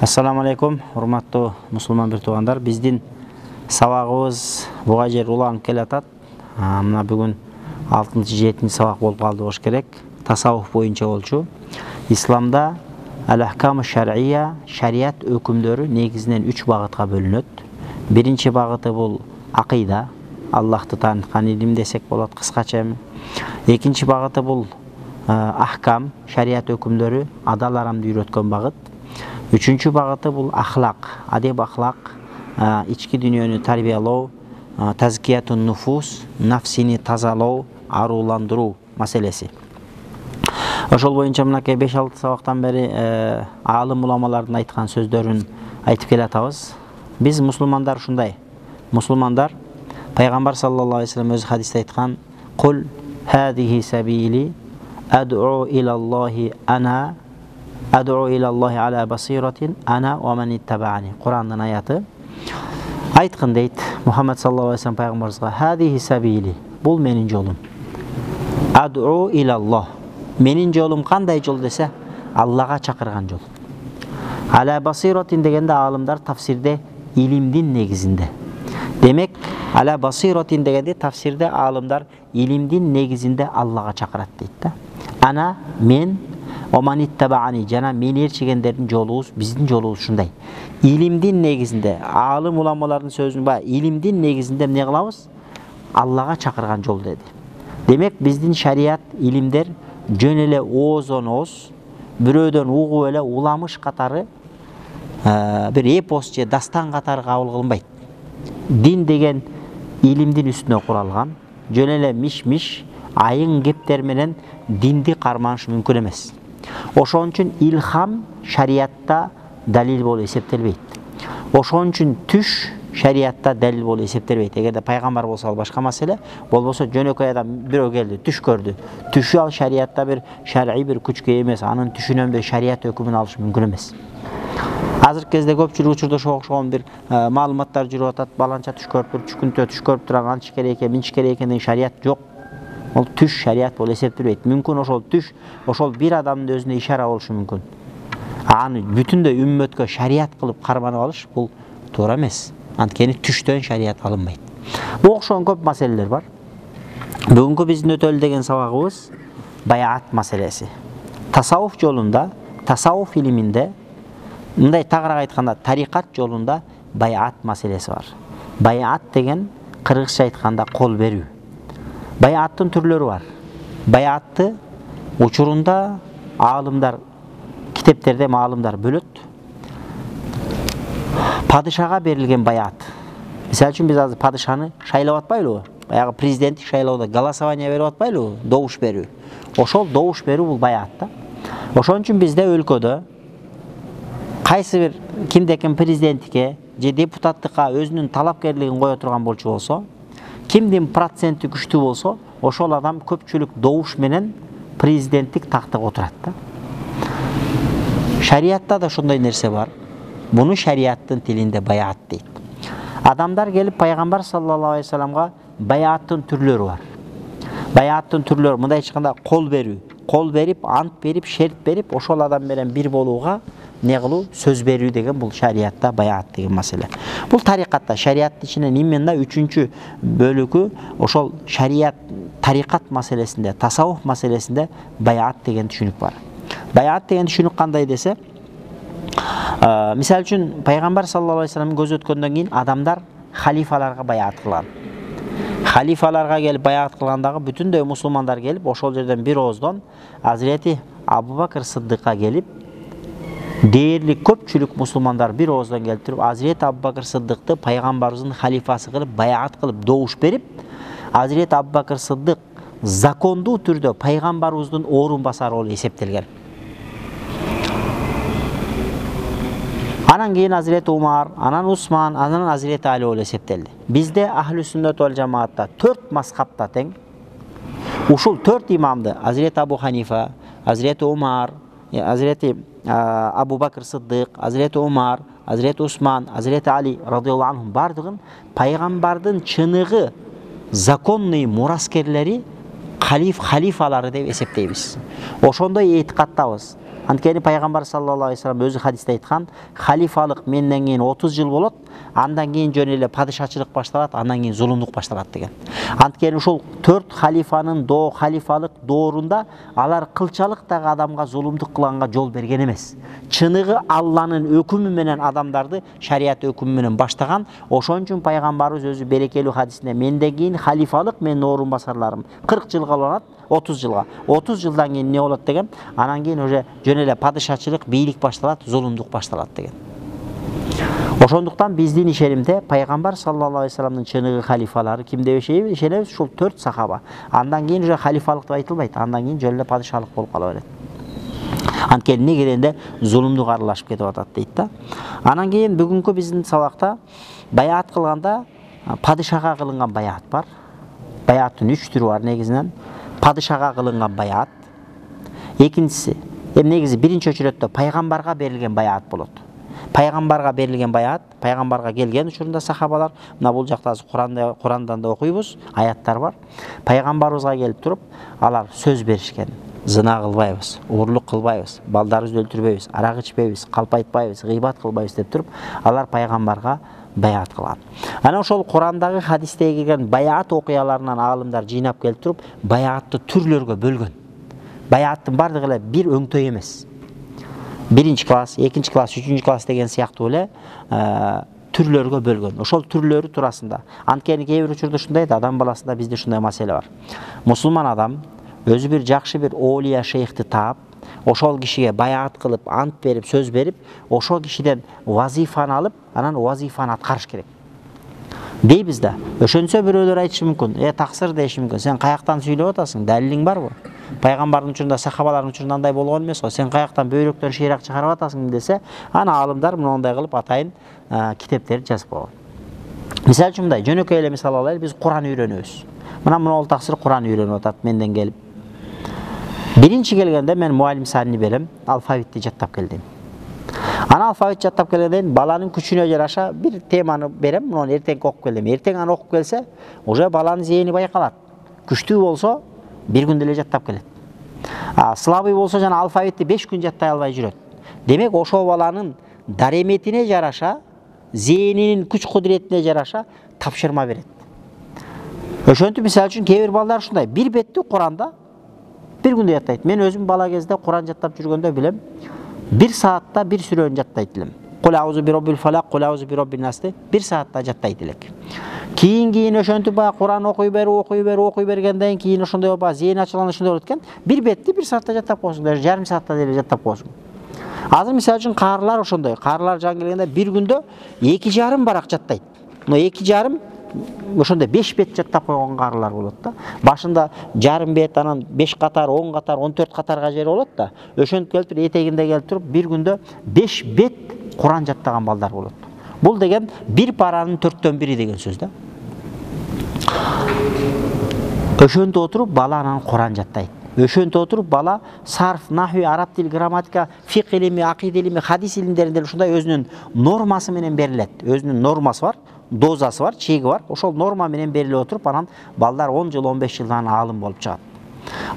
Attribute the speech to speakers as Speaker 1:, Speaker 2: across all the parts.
Speaker 1: Assalamu alaikum, урматтуу мусулман бир туугандар. Биздин сабагыбыз буга жер уланып келатат. Мына бүгүн 6-7 сабак болуп калды болуш керек. Тасаввуф боюнча болчу. Исламда ал-ахкам шар'ия, шарият өкүмдөрү негизинен 3 багытка бөлүнөт. Биринчи багыты бул акыйда, Аллахты тааныткан илим десек болот кыскача. Экинчи багыты бул ахкам, шарият өкүмдөрү, адал арамды үйрөткөн багыт. Üçüncü bağıtı bu ahlak, adab ahlak, içki dünyanı tarbiyaloo, tazkiyatun nufus, nafsini tazaloo, arulandırуу meselesi. Ошол боюнча мынакей 5-6 сабактан бери алым уламалардын айткан сөздөрүн айтып келатабыз. Биз мусулмандар ушундай. Мусулмандар Пайгамбар саллаллаху алейхи вассалам өз хадисте айткан: "Кул хадихи сабили ад'у илаллахи ана Ad'u ilallahi ala basiratin ana wa man ittaba'ani." Kur'an'ın ayatı. Aytqın deyt Muhammed sallallahu aleyhi ve sellem peygamberimizga: "Hadihi sabili." Bul menin jolum. Ad'u ilallah. Menin jolum qanday jol dese, Allah'a çakırgan jol. Ala basiratin degende alımlar tafsirde ilimdin negizinde. Demek ala basiratin degende tafsirde alımlar ilimdin negizinde Allah'a çakırat deyt da. Ana men Oman ittaba'ani jana meni erçigenlerin jolubuz, bizdin jolubuz şunday. İlimdin negizinde, alım ulamaların sözünü ba, ilimdin negizinde ne kılabız? Allah'a çakırgan jol dedi. Demek bizdin şariat, ilimler jön ele ozon oz, birөөдөн uğu ele ulamış katarı bir epos je dastan katarı kabul kılınbayt. Din degen ilimdin üstüne kuralgan, jön ele miş ayın gepter menen dindi karmanış mümkün emes. Oşon üçün ilham şariatta dalil bolu eseptelbeyt. Oşon üçün түш şariatta dalil bolu eseptelbeyt. Egerde paygambar bolsa al başka mesele, bolbosa jönököy adam birөө geldi, түш gördü. Түшү al şariatta bir şer'i bir küçke emes, anın түшүнөн bir şariat hökümünü alış mümkün emes. Azırkı кезде көпчүлүк учурда ошол bir маалыматтар жүрүп атат, баланча түш көрүп туруп, чүкүнтө түш көрүп турган чикере экен, минчи керек экен деген şariat жок. Ол түш шариат болуп эсептелбейт. Мүмкүн ошол түш, ошол бир адамдын өзүнө ишара болушу мүмкүн. Аны бүтүндөй үммөткө шариат кылып карманып алыш бул туура эмес. Анткени түштөн шариат алынбайт. Бул окшогон көп маселелер бар. Бүгүнкү биздин өтөлү деген сабагыбыз баяат маселеси. Тасаввуф жолунда, тасаввуф илиминде, мындай тагыраак айтканда, тарикат жолунда баяат маселеси бар. Баяат деген кыргызча айтканда кол берүү. Bayaattın türleri var. Bayaattı uçurunda alımlar, kitapterde alımlar bölüt. Padişaha verilgen bayaat. Misal üçün biz az padişanı şaylap atpaylı. Bayağı prezidenti şaylapda galasavanya verip atpaylı. Doğuş berүү. Oşol doğuş berүү bul bayaatta. Oşon üçün bizde өлkөdө kaysı bir kimdekin prezidentike je deputattыкka özünün talapkerligin koya turgan bolчу bolso, kimdin prosenti güçlü olsa, oşol adam köpçülük doğuş menen prezidentlik taktıga oturat da. Şariatta da şunday nerse var. Bunu şariattın tilinde bayat deyt. Adamlar gelip Peygamber sallallahu aleyhi ve sellem'ga bayattın türleri var. Bayattın türleri mınday çıkanda kol berүү. Kol berip, ant berip, şert berip, oşol adam menen bir boluğa ne kılуу söz berүү degen bul şariatta bayat degen mesele. Bul tarikatta şariat içinden imenda 3-cü bölügü oşol şariat tarikat meselesinde, tasavvuf meselesinde bayat degen düşünük var. Bayat degen düşünük kanday dese, misal üçün Peygamber sallallahu aleyhi ve sellem'in göz ötkөндөн kийин adamlar halifalarga bayat kılan. Halifalarga gelip bayat kılgandagı bütünдөй musulmanlar gelip oşol жерден bir ozdon Hazreti Abu Bakr Sıddık'a gelip değerli köpçülük musulmanlar bir oğuzdan geltirip Hazreti Abu Bakr Sıddık'tı Peygamberimizin halifası kılıp bayat kılıp doğuş berip Hazreti Abu Bakr Sıddık zakonduu türdө Peygamberimizin orun basarı olup eseptelgen. Anan keyin Hazreti Umar, anan Osman, anan Hazreti Ali olup esepteldi. Bizde Ahlü Sünnet vel Cemaat'ta 4 mazhapta teң. Uşul 4 imamdı. Hazreti Abu Hanifa, Hazreti Umar, Hazreti Abu Bakr Sıddık, Hazreti Umar, Hazreti Osman, Hazreti Ali radıyallahu anhum bardığın Peygamber'din çınığı zakonный muraskerleri halifaları deb esepteybiz. Oşondoy etikattabız. Анткени пайгамбар саллаллаху алейхи вассалам өзү хадисте айткан, халифалык менден кийин 30 жыл болот, андан кийин жөн эле падышачылык башталат, андан кийин зулумдук башталат деген. Анткени ушул 4 халифанын халифалык доорунда алар кылчалык дагы адамга зулумдук кылганга жол берген эмес. Чыныгы Алланын өкүмү менен адамдарды шарият өкүмү менен баштаган. Ошон үчүн пайгамбарыбыз өзү берекелүү хадисинде менден кийин халифалык менин орун басарларым 40 жылга уланат, 30 жылга. 30 жылдан кийин не болот деген? Анан кийин уже жөн эле падышачылык, бийлик башталат, зулумдук башталат деген. Ошондуктан биздин ишенимде пайгамбар саллаллаху алейхи вассаламдын чыныгы халифалары ким деп ишенебиз? Ушул 4 сахаба. Андан кийин уже халифалык деп айтылбайт. Андан кийин жөн эле падышалык болуп кала берет. Анткени эмне дегенде зулумдук аралашып кетип атат дейт да. Анан кийин бүгүнкү биздин сабакта баяат кылганда падышага кылынган баяат бар. Баяаттын 3 түрү бар негизинен. Падышага кылынган баяат. Экинчиси, негизи биринчи өчүрөттө пайгамбарга берилген баяат болот. Пайгамбарга берилген баяат, пайгамбарга келген учурунда сахабалар, мына бул жакта Курандан да окуйбуз, аяттар бар. Пайгамбарыбызга келип туруп, алар сөз беришкен. Зына кылбайбыз, уурлук кылбайбыз, балдарыбызды өлтүрбөйбүз, арак ичпейбиз, калп айтпайбыз, гыйбат кылбайбыз деп туруп, алар пайгамбарга баяат кылган. Анан ошол Курандагы хадистеге кирген баяат окуяларынан аалымдар жыйнап келип туруп, баяатты түрлөргө бөлгөн. Баяаттын бардыгы эле бир өңтөй эмес. Биринчи класс, экинчи класс, үчүнчү класс деген сыяктуу эле түрлөргө бөлгөн. Ошол түрлөрү туурасында. Анткени кээ бир учурда ушундай да, адам баласында бизде ушундай маселе бар. Мусулман адам өзү бир жакшы бир олия шейхти таап, ошол кишиге баяат кылып, ант берип, сөз берип, ошол кишиден вазифаны алып, анан вазифаны аткарыш керек. Дейбиз да. Ошончо бирөөлөр айтышы мүмкүн, таксыр деши мүмкүн. Сен каяктан сүйлөп атасың? Далилиң барбы? Пайгамбардын учурунда, сахабалардын учурунда андай болгон эмес го. Сен каяктан бөйрөктөн шыйрак чыгарып атасың десе, ана аалымдар мындай кылып атайын китептерди жазып койгон. Мисалы үчүн мындай жөнөкөй эле мисал алайлы, биз Куран үйрөнөбүз. Мына могул таксыр Куран үйрөнүп атат менден келип. Биринчи келгенде мен муалим санни берем, алфавитти жаттап келдим. Ана алфавит жаттап келгенден баланын күчүнө жараша бир теманы берем, муну эртең окуп кел дем. Эртең аны окуп келсе, уже баланын зээни байкалат. Күчтүү болсо, бир күндө эле жаттап келет. Слабый болсо жана алфавитти 5 күн жаттай албай жүрөт. Демек, ошол баланын дареметине жараша, зээнинин күч кудуретине жараша тапшырма берет. Ошентип мисалы үчүн кээ бир балдар ушундай, бир бетти Куранда бир күндө жаттайт. Мен өзүм бала кезде Куран жаттап жүргөндө билем, 1 саатта бир сүрөнү жаттайт элем. Кул аузу бироббил фалак, кул аузу бироббин насты 1 саатта жаттайт элек. Кийин ошентип баягы Куран окуй бергенден кийин ошондой баягы зээни ачылган ошондой болот экен. Бир бетти 1 саатта жаттап коесуң, даже жарым саатта деле жаттап коесуң. Азыр мисалы үчүн каарылар ошондой. Каарылар жан келгенде бир күндө 2,5 барак жаттайт. Но 2,5 ошондой 5 бет жаттап койгон каарылар болот да. Башында жарым бет, анан 5 катар, 10 катар, 14 катарга жери болот да. Ошентип келип туруп, этегинде келип туруп, бир күндө 5 бет Куран жаттаган балдар болот. Бул деген бир паранын 4төн 1 деген сөз да. Ошентип отуруп бала анан Куран жаттайт. Ошентип отуруп бала сарф, нахви, араб тил, грамматика, фикh илими, акида илими, хадис илимдеринде ушундай өзүнүн нормасы менен берилет. Өзүнүн нормасы бар, дозасы бар, чеги бар. Ошол норма менен берилип отуруп, анан балдар 10 жыл, 15 жылдан аалым болуп чыгат.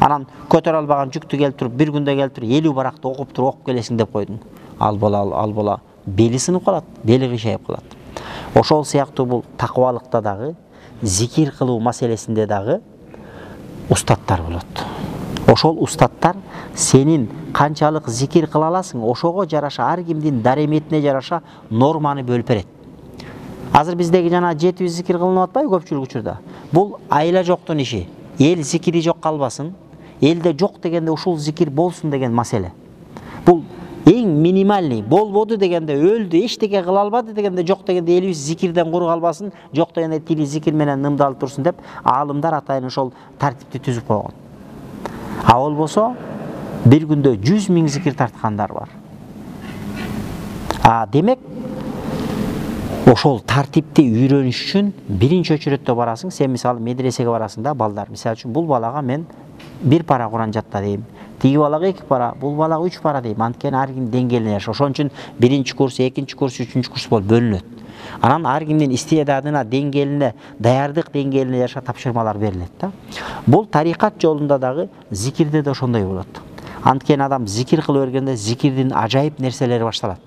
Speaker 1: Анан көтөрө албаган жүктү келип туруп, бир күндө келип туруп 50 баракты окуп келесиң деп койдуң. Ал бала бели сынып калат, бели кыйшайып калат. Ошол сыяктуу бул такыбалыкта дагы, зикир кылуу маселесинде дагы устаттар болот. Ошол устаттар сенин канчалык зикир кыла аласың, ошого жараша ар кимдин дареметине жараша норманы бөлүп берет. Азыр биздеги жана 700 зикир кылынып атпайбы көпчүлүк учурда? Бул айла жоктун иши. Эл зикири жок калбасын, элде жок дегенде ушул зикир болсун деген маселе. Бул эң минимальный, болбоду дегенде өлдү, эчтеке кыла албады дегенде, жок дегенде элибиз зикирден кур калбасын, жок дегенде тили зикир менен нымдалып турсун деп аалымдар атайын ошол тартипти түзүп койгон. Болбосо бир күндө 100 000 зикир тарткандар бар. Демек, ошол тартипти үйрөнүш үчүн биринчи өчүрөттө барасың. Сен мисалы медресеге барасың да, балдар. Мисалы үчүн бул балага мен 1 пара Куран жатта дейм. Тиги балага 2 пара, бул балага 3 пара дейм. Анткени ар ким деңгээлине жаша. Ошон үчүн биринчи курс, экинчи курс, үчүнчү курс болуп бөлүнөт. Анан ар кимдин истедадына, деңгээлине, даярдык деңгээлине жаша тапшырмалар берилет да. Бул тарикат жолунда дагы, зикирде да ошондой болот. Анткени адам зикир кылып бергенде зикирдин ажайып нерселери башталат.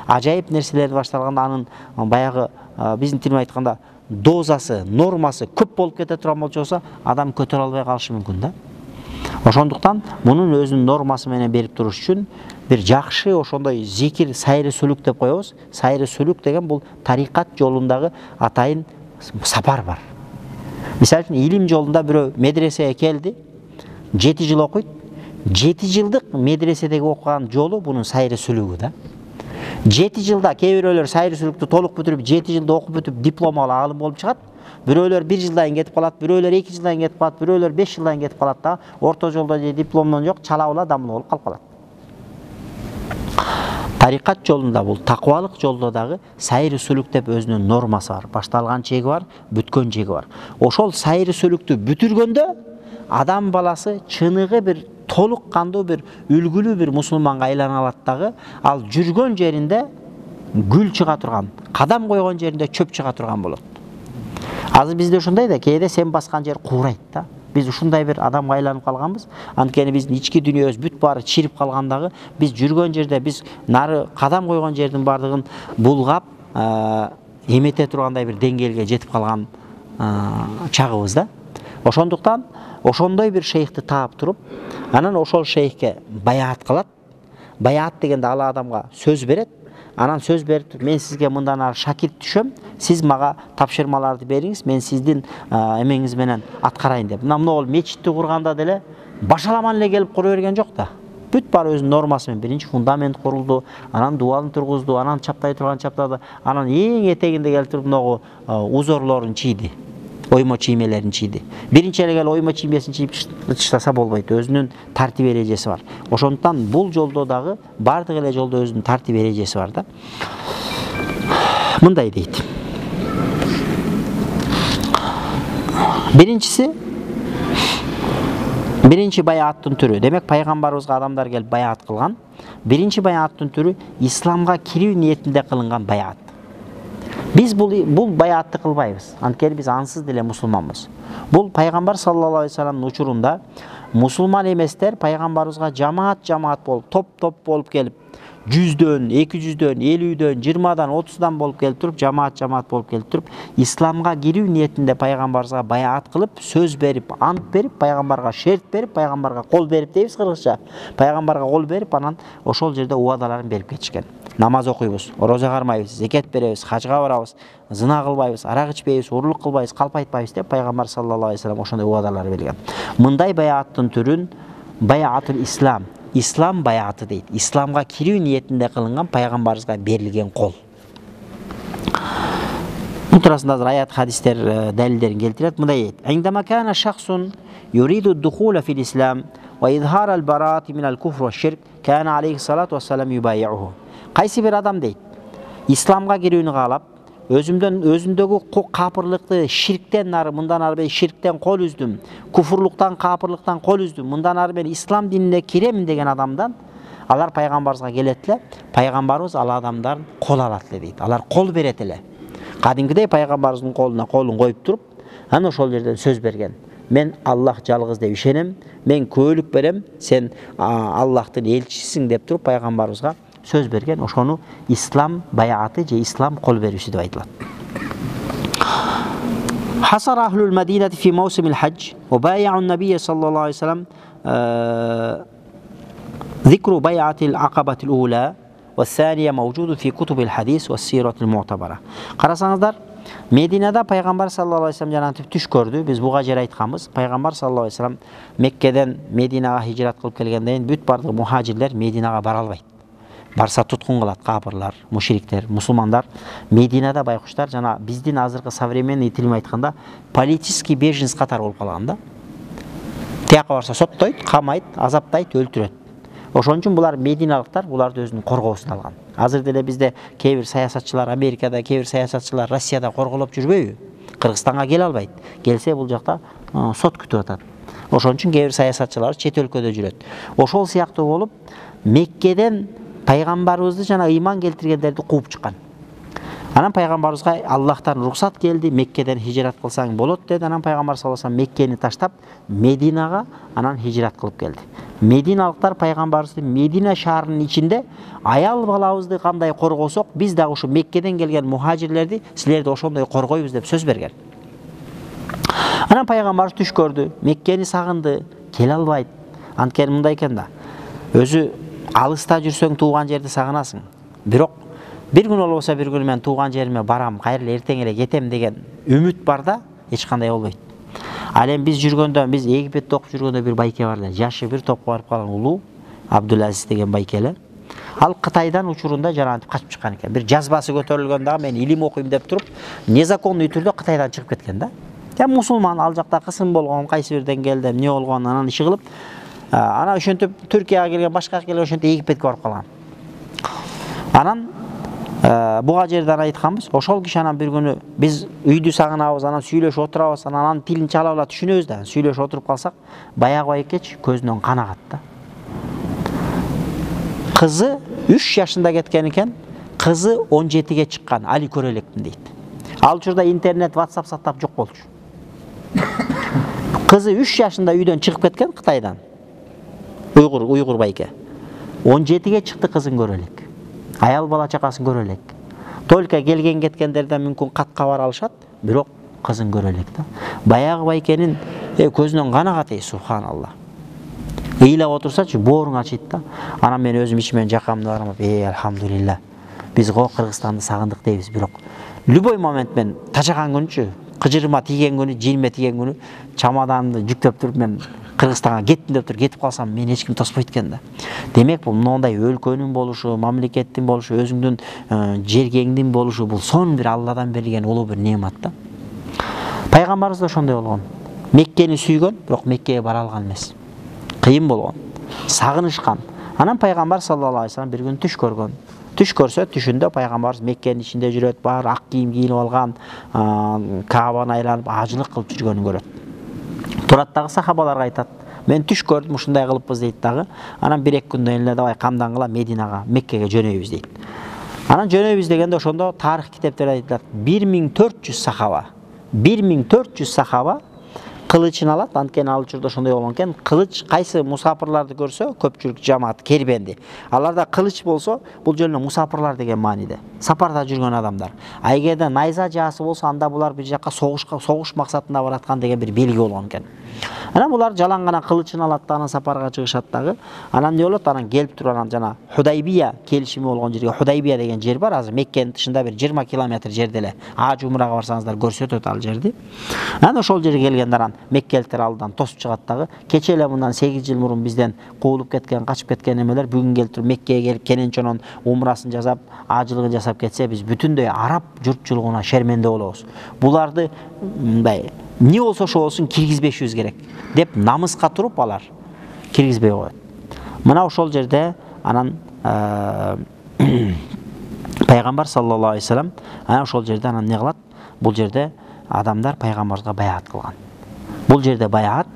Speaker 1: Ажайып нерселери башталганда анын баягы биздин тил менен айтканда дозасы, нормасы көп болуп кете турган болсо, адам көтөрө албай калышы мүмкүн да. Ошондуктан мунун өзүнүн нормасы менен берип туруш үчүн бир жакшы ошондой зикир, сайры сүлүк деп коебуз. Сайры сүлүк деген бул тарикат жолундагы атайын сапар бар. Мисалы үчүн илим жолунда бирөө медресеге келди, 7 жыл окуйт. 7 жылдык медреседеги окуган жолу бунун сайры сүлүгү да. 7 жылда кээ бирөөлөр сайры сүлүктү толук бүтүрүп, 7 жылда окуп бүтүп диплом алым болуп чыгат. Бирөөлөр 1 жылдан кийин кетип калат, бирөөлөр 2 жылдан кийин кетип калат, бирөөлөр 5 жылдан кийин кетип калат да. Орто жолдо же дипломдон жок, чала була дамыл болуп калып калат. Тарикат жолунда бул такыбалык жолдо дагы сайры сүлүк деп өзүнүн нормасы бар. Башталган чеги бар, бүткөн чеги бар. Ошол сайры сүлүктү бүтүргөндө адам баласы чыныгы бир толук кандуу бир үлгүлүү бир мусулманга айлана алат дагы. Ал жүргөн жеринде гүл чыга турган, кадам койгон жеринде чөп чыга турган болот. Азыр бизде ушундай да, кээде сен баскан жер куурайт да. Биз ушундай бир адамга айланып калганбыз. Анткени биздин ички дүйнөбүз бүт баары чирип калгандагы, биз жүргөн жерде биз нары кадам койгон жердин бардыгын булгап, эмете тургандай бир деңгээлге жетип калган чагыбыз да. Ошондуктан ошондой бир шейхти таап туруп, анан ошол шейхке баяат кылат. Баяат дегенде ал адамга сөз берет. Анан сөз берип, мен сизге мындан ары шакирт түшөм, сиз мага тапшырмаларды бериңиз, мен сиздин эмеңиз менен аткарайын деп. Мына ол мечитти курганда деле башаламан эле келип кура берген жок да. Бүт баары өзүнүн нормасы менен биринчи фундамент курулду, анан дубалын тургузду, анан чаптай турган чаптады, анан эң этегинде келип туруп могу узорлорун чийди. Оймо чиймелерин чийди. Биринчи эле келип оймо чиймесин чийип чыштаса болбойт. Өзүнүн тартип эрежеси бар. Ошондуктан бул жолдо дагы бардык эле жолдо өзүнүн тартип эрежеси бар да. Мындай дейт. Биринчи баяаттын түрү. Демек пайгамбарыбызга адамдар келип баяат кылган. Биринчи баяаттын түрү исламга кирүү ниетинде кылынган баяат. Биз бул баяатты кылбайбыз. Анткени биз ансыз деле мусулманбыз. Бул пайгамбар саллаллаху алейхи вассаламдын учурунда мусулман эместер пайгамбарыбызга жамаат болуп, топ болуп келип, 100дөн, 200дөн, 50дөн, 20дан, 30дан болуп келип туруп, жамаат болуп келип туруп, исламга кирүү ниетинде пайгамбарыбызга баяат кылып, сөз берип, ант берип, пайгамбарга шерт берип, пайгамбарга кол берип дейбиз кыргызча. Пайгамбарга кол берип, анан ошол жерде убадаларын берип кетишкен. Намаз окуйбуз, роза кармайбыз, зекет беребиз, хажга барабыз, зына кылбайбыз, арак ичпейбиз, урурлук кылбайбыз, калп айтпайбыз деп пайгамбар саллаллаху алейхи вассалам ошондой убадалар берген. Мындай баяаттын түрүн баяатул ислам, ислам баяаты дейт. Исламга кирүү ниетинде кылынган пайгамбарыбызга берилген кол. Бул турасында азыр аят хадистер далилдерин келтирет. Мындай дейт. Индама кана шахсун юриду духула фил ислам ва изхара ал бараати минал куфр ва ширк кана алейхи салату вассалам юбайяху. Кайсы бир адам дейт, исламга кирүүнү каалап, өзүндөгү капырлыкты ширктен нары, мындан ары мен ширктен кол үздүм, куфурлуктан, капырлыктан кол үздүм, мындан ары мен ислам динине киремин деген адамдан алар пайгамбарыбызга келет эле, пайгамбарыбыз ал адамдарын кол алат эле дейт. Алар кол берет эле. Кадимкидей пайгамбарыбыздын колуна колун коюп туруп, анан ошол жерден сөз берген. Мен Аллах жалгыз деп ишенем, мен күбөлүк берем, сен Аллахтын элчисиң деп туруп пайгамбарыбызга сөз берген. Ошону ислам баяаты же ислам кол берүүсү деп айтылат. Хасар ахлул Мадинати фи маусимил хадж ва бая'у набийи саллаллаху алейхи вассалам зикру бая'атил акабатил ула ва сания мавжуду фи кутубил хадис ва сиратил му'табара. Карасаңыздар, Мединада пайгамбар саллаллаху алейхи вассалам жанагы түш көрдү. Биз буга жер айтканбыз. Пайгамбар саллаллаху алейхи вассалам Меккеден Мединага хижрат кылып келгенден кийин бүт бардык мухажирлер Мединага бара албайт. Барса туткун кылат капырлар, мушриктер, мусулмандар. Мединада байкуштар жана биздин азыркы современный тил менен айтканда политический беженец катары болуп калган да. Тияка барса соттойт, камайт, азаптайт, өлтүрөт. Ошон үчүн булар мединалыктар буларды өзүнүн коргоосуна алган. Азыр деле бизде кээ бир саясатчылар Америкада, кээ бир саясатчылар Россияда корголоп жүрбөйбү? Кыргызстанга келе албайт. Келсе бул жакта сот күтүп атат. Ошон үчүн кээ бир саясатчылар чет өлкөдө жүрөт. Ошол сыяктуу болуп Меккеден пайгамбарыбызды жана ыйман келтиргендерди кууп чыккан. Анан пайгамбарыбызга Аллахтан рухсат келди, Меккеден хижрат кылсаң болот деди. Анан пайгамбар саллаллаху алейхи вассалам Меккени таштап Мединага анан хижрат кылып келди. Мединалыктар пайгамбарыбызды Медина шаарынын ичинде аял балабызды кандай коргосок, биз дагы ушу Меккеден келген мухажирлерди силерди ошондой коргойбуз деп сөз берген. Анан пайгамбарыбыз түш көрдү, Меккени сагынды, келе албайт. Анткени мындай экен да. Өзү алыста жүрсөң тууган жерди сагынасың. Бирок бир күн болбосо бир күн мен тууган жериме барам, кайрылы эртең эле кетем деген үмүт бар да, эч кандай болбойт. Ал эми биз жүргөндө, биз Египетте окуп жүргөндө бир байке бар эле. Жашы бир топко барып калган улуу Абдулазиз деген байке эле. Ал Кытайдан учурунда жанагынтип качып чыккан экен. Бир жазбасы көтөрүлгөн дагы мен илим окуйм деп туруп, незаконный түрдө Кытайдан чыгып кеткен да. Я мусулман, ал жакта кысым болгон, кайсы бир деңгээлде эмне болгон, анан иши кылып, анан ошентип Түркияга келген, башка келген, ошентип Египетке барып калган. Анан буга жерден айтканбыз, ошол киши анан бир күнү биз үйдү сагынабыз, анан сүйлөшүп отурабыз, анан тилин чала ала түшүнөбүз да, сүйлөшүп отуруп калсак, баягы байкеч көзүнөн кан агат да. Кызы 3 жашында кеткен экен, кызы 17ге чыккан, али көрө элекмин дейт. Ал учурда интернет, WhatsApp саттап жок болчу. Кызы 3 жашында үйдөн чыгып кеткен Кытайдан. Уйгур байке. 17ге чыкты, кызын көрө элек. Аял бала чакасын көрө элек. Только келген кеткендерден мүмкүн кат кабар алышат, бирок кызын көрө элек да. Баягы байкенин көзүнөн кан агат, субханалла. Ыйлап отурсачы бооруң ачыйт да. Анан мен өзүм ичимен жакамды кармап, алхамдулилла. Биз го Кыргызстанды сагындык дейбиз, бирок любой момент мен тажаган күнчү, кыжырыма тийген күнү, жийиме тийген күнү чамаданымды жүктөп туруп мен Кыргызстанга кеттим деп туруп кетип калсам, мен эч ким тоспойт экен да. Демек бул мындай өлкөнүн болушу, мамлекеттин болушу, өзүңдүн жергеңдин болушу, бул сонун бир Алладан берилген улуу бир неамат да. Пайгамбарыбыз да ошондой болгон. Меккени сүйгөн, бирок Меккеге бара алган эмес. Кыйын болгон, сагынышкан. Анан пайгамбар саллаллаху алейхи вассалам бир күн түш көргөн. Түш көрсө, түшүндө пайгамбарыбыз Меккенин ичинде жүрөт, бар ак кийим кийинип алган, Каабаны айланып ажылык кылып жүргөнүн көрөт. Турат дагы сахабаларга айтат. Мен түш көрдүм, ушундай кылыппыз дейт дагы. Анан 1-2 күндөн эле давай камдангыла Мединага, Меккеге жөнөйбүз дейт. Анан жөнөйбүз дегенде ошондо тарых китептерде айтылат. 1400 сахаба. 1400 сахаба кылычын алат, анткени ал учурда ошондой болгон экен. Кылыч кайсы мусафирларды көрсө, көпчүлүк жамаат, кербенди. Аларда кылыч болсо, бул жөнүндө мусафирлар деген мааниде. Сапарда жүргөн адамдар. А эгерде найза жаасы болсо, анда булар бир жакка согуш максатында бараткан деген бир белги болгон экен. Анан булар жалаң гана кылычын алат да, анан сапарга чыгышат дагы. Анан эмне болот? Анан келип туруп анан жана Худайбия келишими болгон жерге, Худайбия деген жер бар, азыр Меккенин тышында бир 20 километр жерде эле. Аж умрага барсаңыздар көрсөтөт ал жерди. Анан ошол жерге келгенде анан Меккеликтер алдынан тосуп чыгат дагы. Кече эле мындан 8 жыл мурун бизден куулуп кеткен, качып кеткен эмелер бүгүн келип туруп Меккеге келип кененчонон умрасын жасап, ажылыгын жасап кетсе, биз бүтүндөй араб журтчулугуна шерменде болобуз. Буларды мындай не болсо ошо болсун киргизбешибиз керек деп намыска туруп алар киргизбей коет. Мына ошол жерде анан пайгамбар саллаллаху алейхи вассалам анан ошол жерде анан не кылат? Бул жерде адамдар пайгамбарга баяат кылган. Бул жерде баяат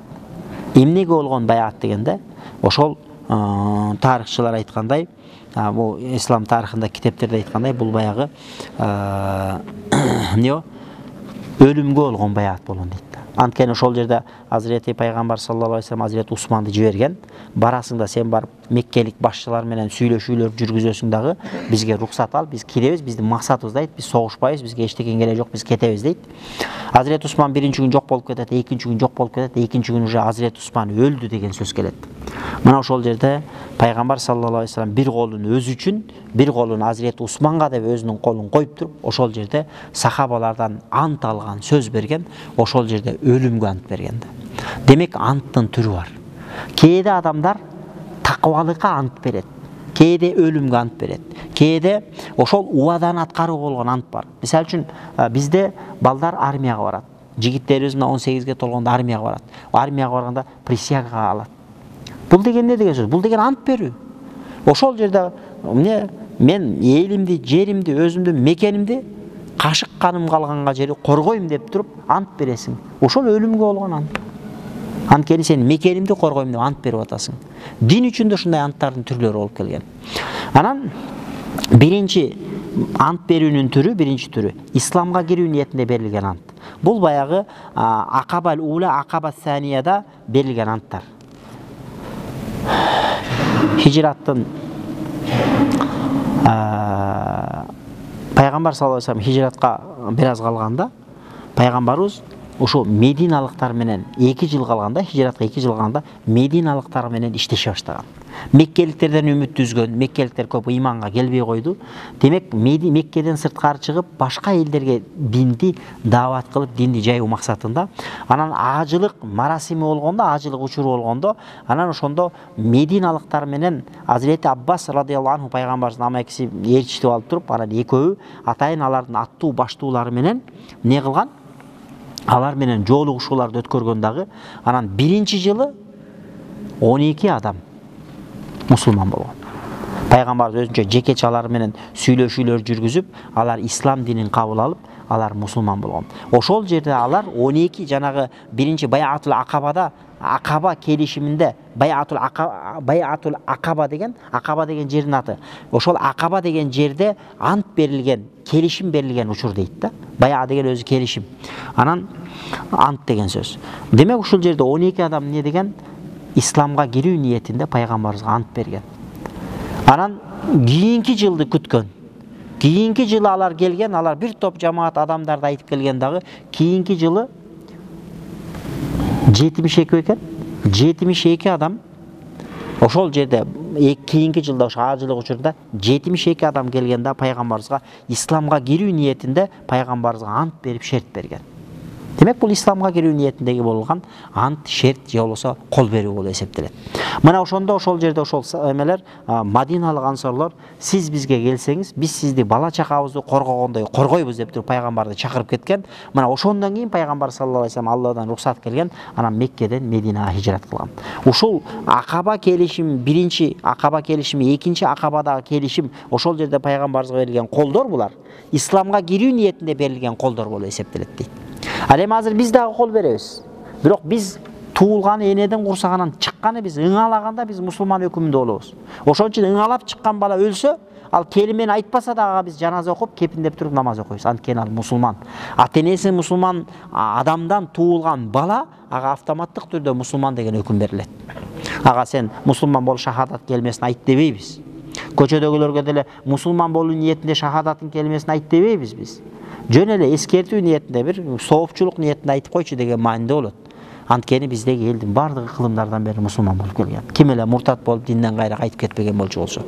Speaker 1: эмнеге болгон баяат дегенде, ошол тарыхчылар айткандай, бул ислам тарыхында китептерде айткандай, бул баягы эмне өлүмгө болгон баяат болгон дейт. Анткени ошол жерде Азирети пайгамбар саллаллаху алейхи вассалам Азирет Усманды жиберген. Барасың да сен барып Меккелик башчылар менен сүйлөшүүлөр жүргүзөсүң дагы, бизге рухсат ал, биз киребиз, биздин максатыбыз дейт, биз согушпайбыз, бизге эчтеке кереги жок, биз кетебиз дейт. Азирет Усман биринчи күн жок болуп кетет, экинчи күн жок болуп кетет, экинчи күн уже Азирет Усман өлдү деген сөз келет. Мына ошол жерде пайгамбар саллаллаху алейхи вассалам бир колун өзү үчүн, бир колун Азирет Усманга деп өзүнүн колун коюп туруп, ошол жерде сахабалардан ант алган, сөз берген, ошол жерде өлүмгө ант берген. Демек анттын түрү бар. Кээде адамдар такыбалыкка ант берет, кээде өлүмгө ант берет, кээде ошол убадан аткаруу болгон ант бар. Мисалы үчүн бизде балдар армияга барат. Жигиттерибиз 18ге толгондо армияга барат. Армияга барганда присягага алат. Бул деген не деген сөз? Бул деген ант берүү. Ошол жерде мен элимди, жеримди, өзүмдүн мекенимди кашык каным калганга жери коргойм деп туруп ант бересиң. Ошол өлүмгө болгон ант. Анткени сен мекенимди коргойм деп ант берип атасың. Дин үчүн да ушундай анттардын түрлөрү болуп келген. Анан биринчи ант берүүнүн түрү, биринчи түрү исламга кирүү ниетинде берилген ант. Бул баягы акабал ула, акаба санияда берилген анттар. Хижраттын пайгамбар саллаллаху алейхи ва саллям хижратка бир аз калганда пайгамбарыбыз ошо мединалыктар менен 2 жыл калганда, хижратка 2 жыл калганда мединалыктар менен иштеше баштаган. Меккеликтерден үмүт үзгөн, меккеликтер көп ыйманга келбей койду. Демек Меккеден сырткары чыгып башка элдерге динди даават кылып, динди жайуу максатында анан ажылык марасими болгондо, ажылык учуру болгондо, анан ошондо мединалыктар менен Азирети Аббас радыйаллаху анху пайгамбарыбыздын амакиси ээрчитип алып туруп, анан экөө атайын алардын аттуу баштуулары менен не кылган? Алар менен жолугушууларды өткөргөн дагы, анан биринчи жылы 12 адам мусулман болгон. Пайгамбарыбыз өзүнчө жекече алар менен сүйлөшүүлөр жүргүзүп, алар ислам динин кабыл алып, алар мусулман болгон. Ошол жерде алар 12 жанагы биринчи Байатул Акабада, Акаба келишиминде, Байатул Акаба деген жердин аты. Ошол Акаба деген жерде ант берилген, келишим берилген учур дейт да. Бая деген өзү келишим. Анан ант деген сөз. Демек ушул жерде 12 адам не деген? Исламга кирүү ниетинде пайгамбарыбызга ант берген. Анан кийинки жылды күткөн. Кийинки жылы алар келген, алар бир топ жамаат адамдарды айтып келген дагы, кийинки жылы 72 экен. 72 адам ошол жерде кийинки жылда ошо ажылык учурда 72 адам келгенде пайгамбарыбызга исламга кирүү ниетинде пайгамбарыбызга ант берип шерт берген. Демек бул исламга кирүү ниетиндеги болгон ант, шерт же болбосо кол берүү болуп эсептелет. Мына ошондо ошол жерде ошол эмелер Мадиналык ансорлор сиз бизге келсеңиз, биз сизди бала чакабызды коргогондой коргойбуз деп туруп пайгамбарды чакырып кеткен. Мына ошондон кийин пайгамбар саллаллаху алейхи ва саллям Алладан рухсат келген, анан Меккеден Мединага хижрат кылган. Ушул Акаба келишим, биринчи Акаба келишими, экинчи Акабадагы келишим, ошол жерде пайгамбарыбызга берилген колдор булар исламга кирүү ниетинде берилген колдор болуп эсептелет дейт. Ал эми азыр биз дагы кол беребиз. Бирок биз туулганы энеден курсагынан чыкканы биз ыңалаганда биз мусулман өкүмүндө болобуз. Ошон үчүн ыңалап чыккан бала өлсө, ал келимени айтпаса дагы биз жаназа окуп, кепиндеп туруп намаз окуйбуз. Анткени ал мусулман. Ата-энеси мусулман адамдан туулган бала ага автоматтык түрдө мусулман деген өкүм берилет. Ага сен мусулман бол, шахадат келмесин айт дебейбиз. Көчөдөгүлөргө деле мусулман болуу ниетинде шахадаттын келмесин айт дебейбиз биз. Жөн эле эскертүү ниетинде, бир соопчулук ниетинде айтып койчу деген мааниде болот. Анткени биздеги элдин бардыгы кылымдардан бери мусулман болуп келген. Ким эле муртат болуп динден кайра кайтып кетпеген болчу болсо.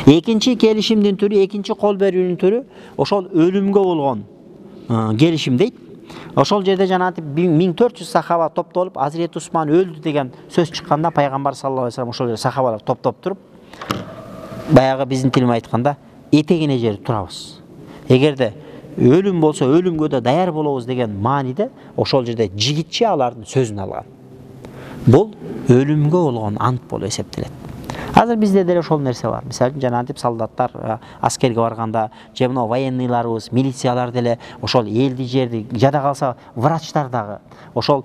Speaker 1: Экинчи келишимдин түрү, экинчи кол берүүнүн түрү ошол өлүмгө болгон келишим дейт. Ошол жерде жанагы 1400 сахаба топтолуп, Азирет Усман өлдү деген сөз чыкканда пайгамбар саллаллаху алейхи ва саллям ошол жерде сахабалар топтоп туруп, баягы биздин тил менен айтканда этегине жерип турабыз. Эгерде өлүм болсо өлүмгө да даяр болобуз деген мааниде ошол жерде жигитче алардын сөзүн алган. Бул өлүмгө болгон ант болуп эсептелет. Азыр бизде деле ошол нерсе бар. Мисалы жанагынтип солдаттар аскерге барганда, же мына военныйларыбыз, милициялар деле ошол элди жерди, жада калса врачтар дагы ошол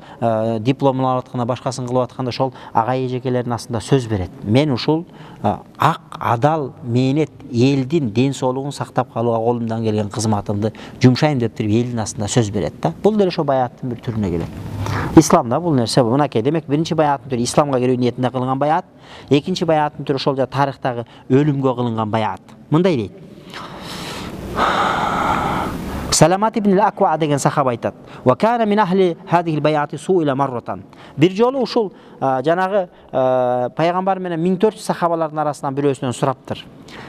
Speaker 1: диплом алып атканда, башкасын кылып атканда ошол ага эжекелердин астында сөз берет. Мен ушул ак, адал мээнет элдин ден соолугун сактап калууга колумдан келген кызматымды жумшайм деп туруп элдин астында сөз берет да. Бул деле ошо баяаттын бир түрүнө келет. Исламда бул нерсе мынакей. Демек биринчи баяаттын түрү исламга кирүү ниетинде кылынган баяат, экинчи баяаттын түрү ошол тарыхтагы өлүмгө кылынган баяат. Мындай дейт. Саламат ибн ал-Аква деген сахаба айтат. Ва кана мин ахли хадихи баяати суила марратан. Бир жолу ушул жанагы пайгамбар менен 1400 сахабалардын арасынан бирөөсүнөн сураптыр.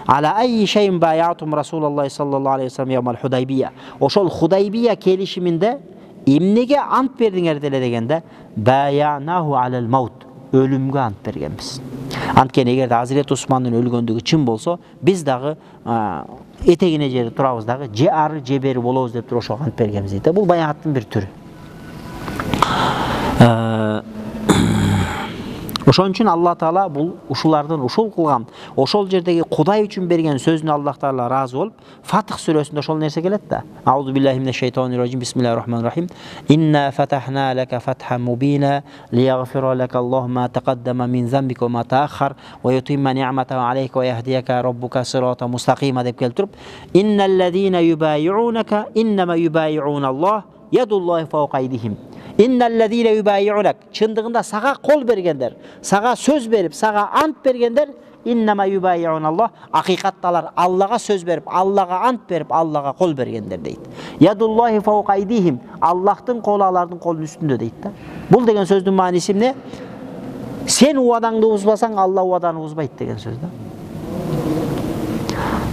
Speaker 1: Ала айи шейин баяатум Расулуллах саллаллаху алейхи ва саллям ямал Худайбия. Ошол Худайбия келишиминде эмнеге ант бердиңер деле дегенде баянаху алал маут. Өлүмгө ант бергенбиз. Анткени эгерде Азирет Усмандын өлгөндүгү чын болсо, биз дагы этегине жери турабыз дагы, же ары же бери болобуз деп туруп ошого ант бергенбиз дейт. Бул баяаттын бир түрү. Ошон үчүн Алла Таала бул ушулардан ушул кылган, ошол жердеги Кудай үчүн берген сөзүнө Алла Таала ыраазы болуп, Фатх сүрөсүндө ошол нерсе келет да. Аузу биллахи минеш шайтанир раджим. Бисмиллахир рахманир рахим. Инна фатахна лака фатхан мубина лиягфира лака Аллаху ма тaqaddama min zanbika ва ма тааххар ва ютимма ни'матаху алейка ва яхдияка раббука сирата мустақима деп келтирип, инналлазина юбайюунака иннама юбайюуна Аллах ядуллахи фаука айдихим. Инналлазина юбайюунак, чындыгында сага кол бергендер, сага сөз берип, сага ант бергендер, иннама юбайюуна Аллах, акыйкатта алар Аллага сөз берип, Аллага ант берип, Аллага кол бергендер дейт. Ядуллахи фаука айдихим, Аллахтын колу алардын колунун үстүндө дейт да. Бул деген сөздүн мааниси эмне? Сен убадаңды бузбасаң, Алла убаданы бузбайт деген сөз да.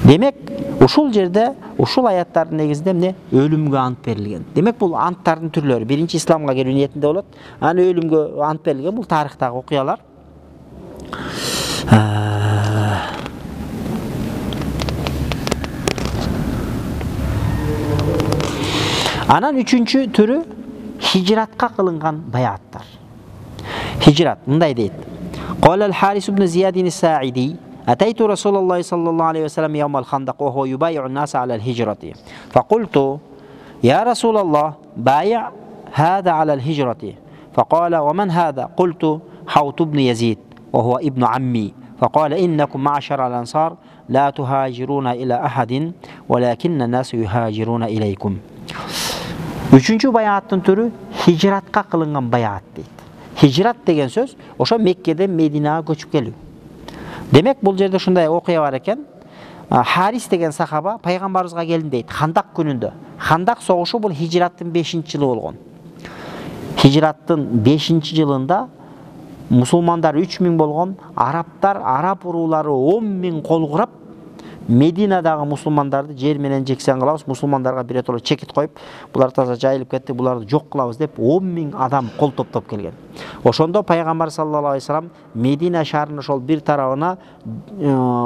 Speaker 1: Демек, ушул жерде, ушул аяттардын негизинде эмне? Өлүмгө ант берилген. Демек, бул анттардын түрлөрү. Биринчи исламга келүү ниетинде болот. Аны өлүмгө ант берилген, бул тарыхтагы окуялар. Анан үчүнчү түрү хижратка кылынган баяаттар. Хижрат мындай дейт. Qala al-Haris ibn Ziyad as-Sa'idi أتيت رسول الله صلى الله عليه وسلم يوم الخندق وهو يبايع الناس على الهجرة فقلت يا رسول الله بايع هذا على الهجرة فقال ومن هذا؟ قلت حوط بن يزيد وهو ابن عمي فقال إنكم معشر الأنصار لا تهاجرون إلى أحد ولكن الناس يهاجرون إليكم. Üçüncü bayattın türü hicratka kılıngan bayat deydi. Hicrat degen söz oşo Mekke'den Medine'ye göçüp geliyor. Demek bul жерде şunday okuya var eken, Haris degen sahaba Peygamberimizga gelin deydi, Handak gününde. Handak soğuşu bul hicrattın 5. yılı olgun. Hicrattın 5. yılında musulmanlar 3000 bolgon, Araplar, Arap urulары 10.000 kol kurap, Medina'dagı musulmandарды жер менен жексен кылабыз, musulmanдарга биретоло чекит коюп, булар таза жайылып кетти, буларды жок кылабыз деп 10.000 адам кол топтоп келген. Ошондо Пайгамбар саллаллаху алейхи вассалам Медина шаарынын ошол бир тарабына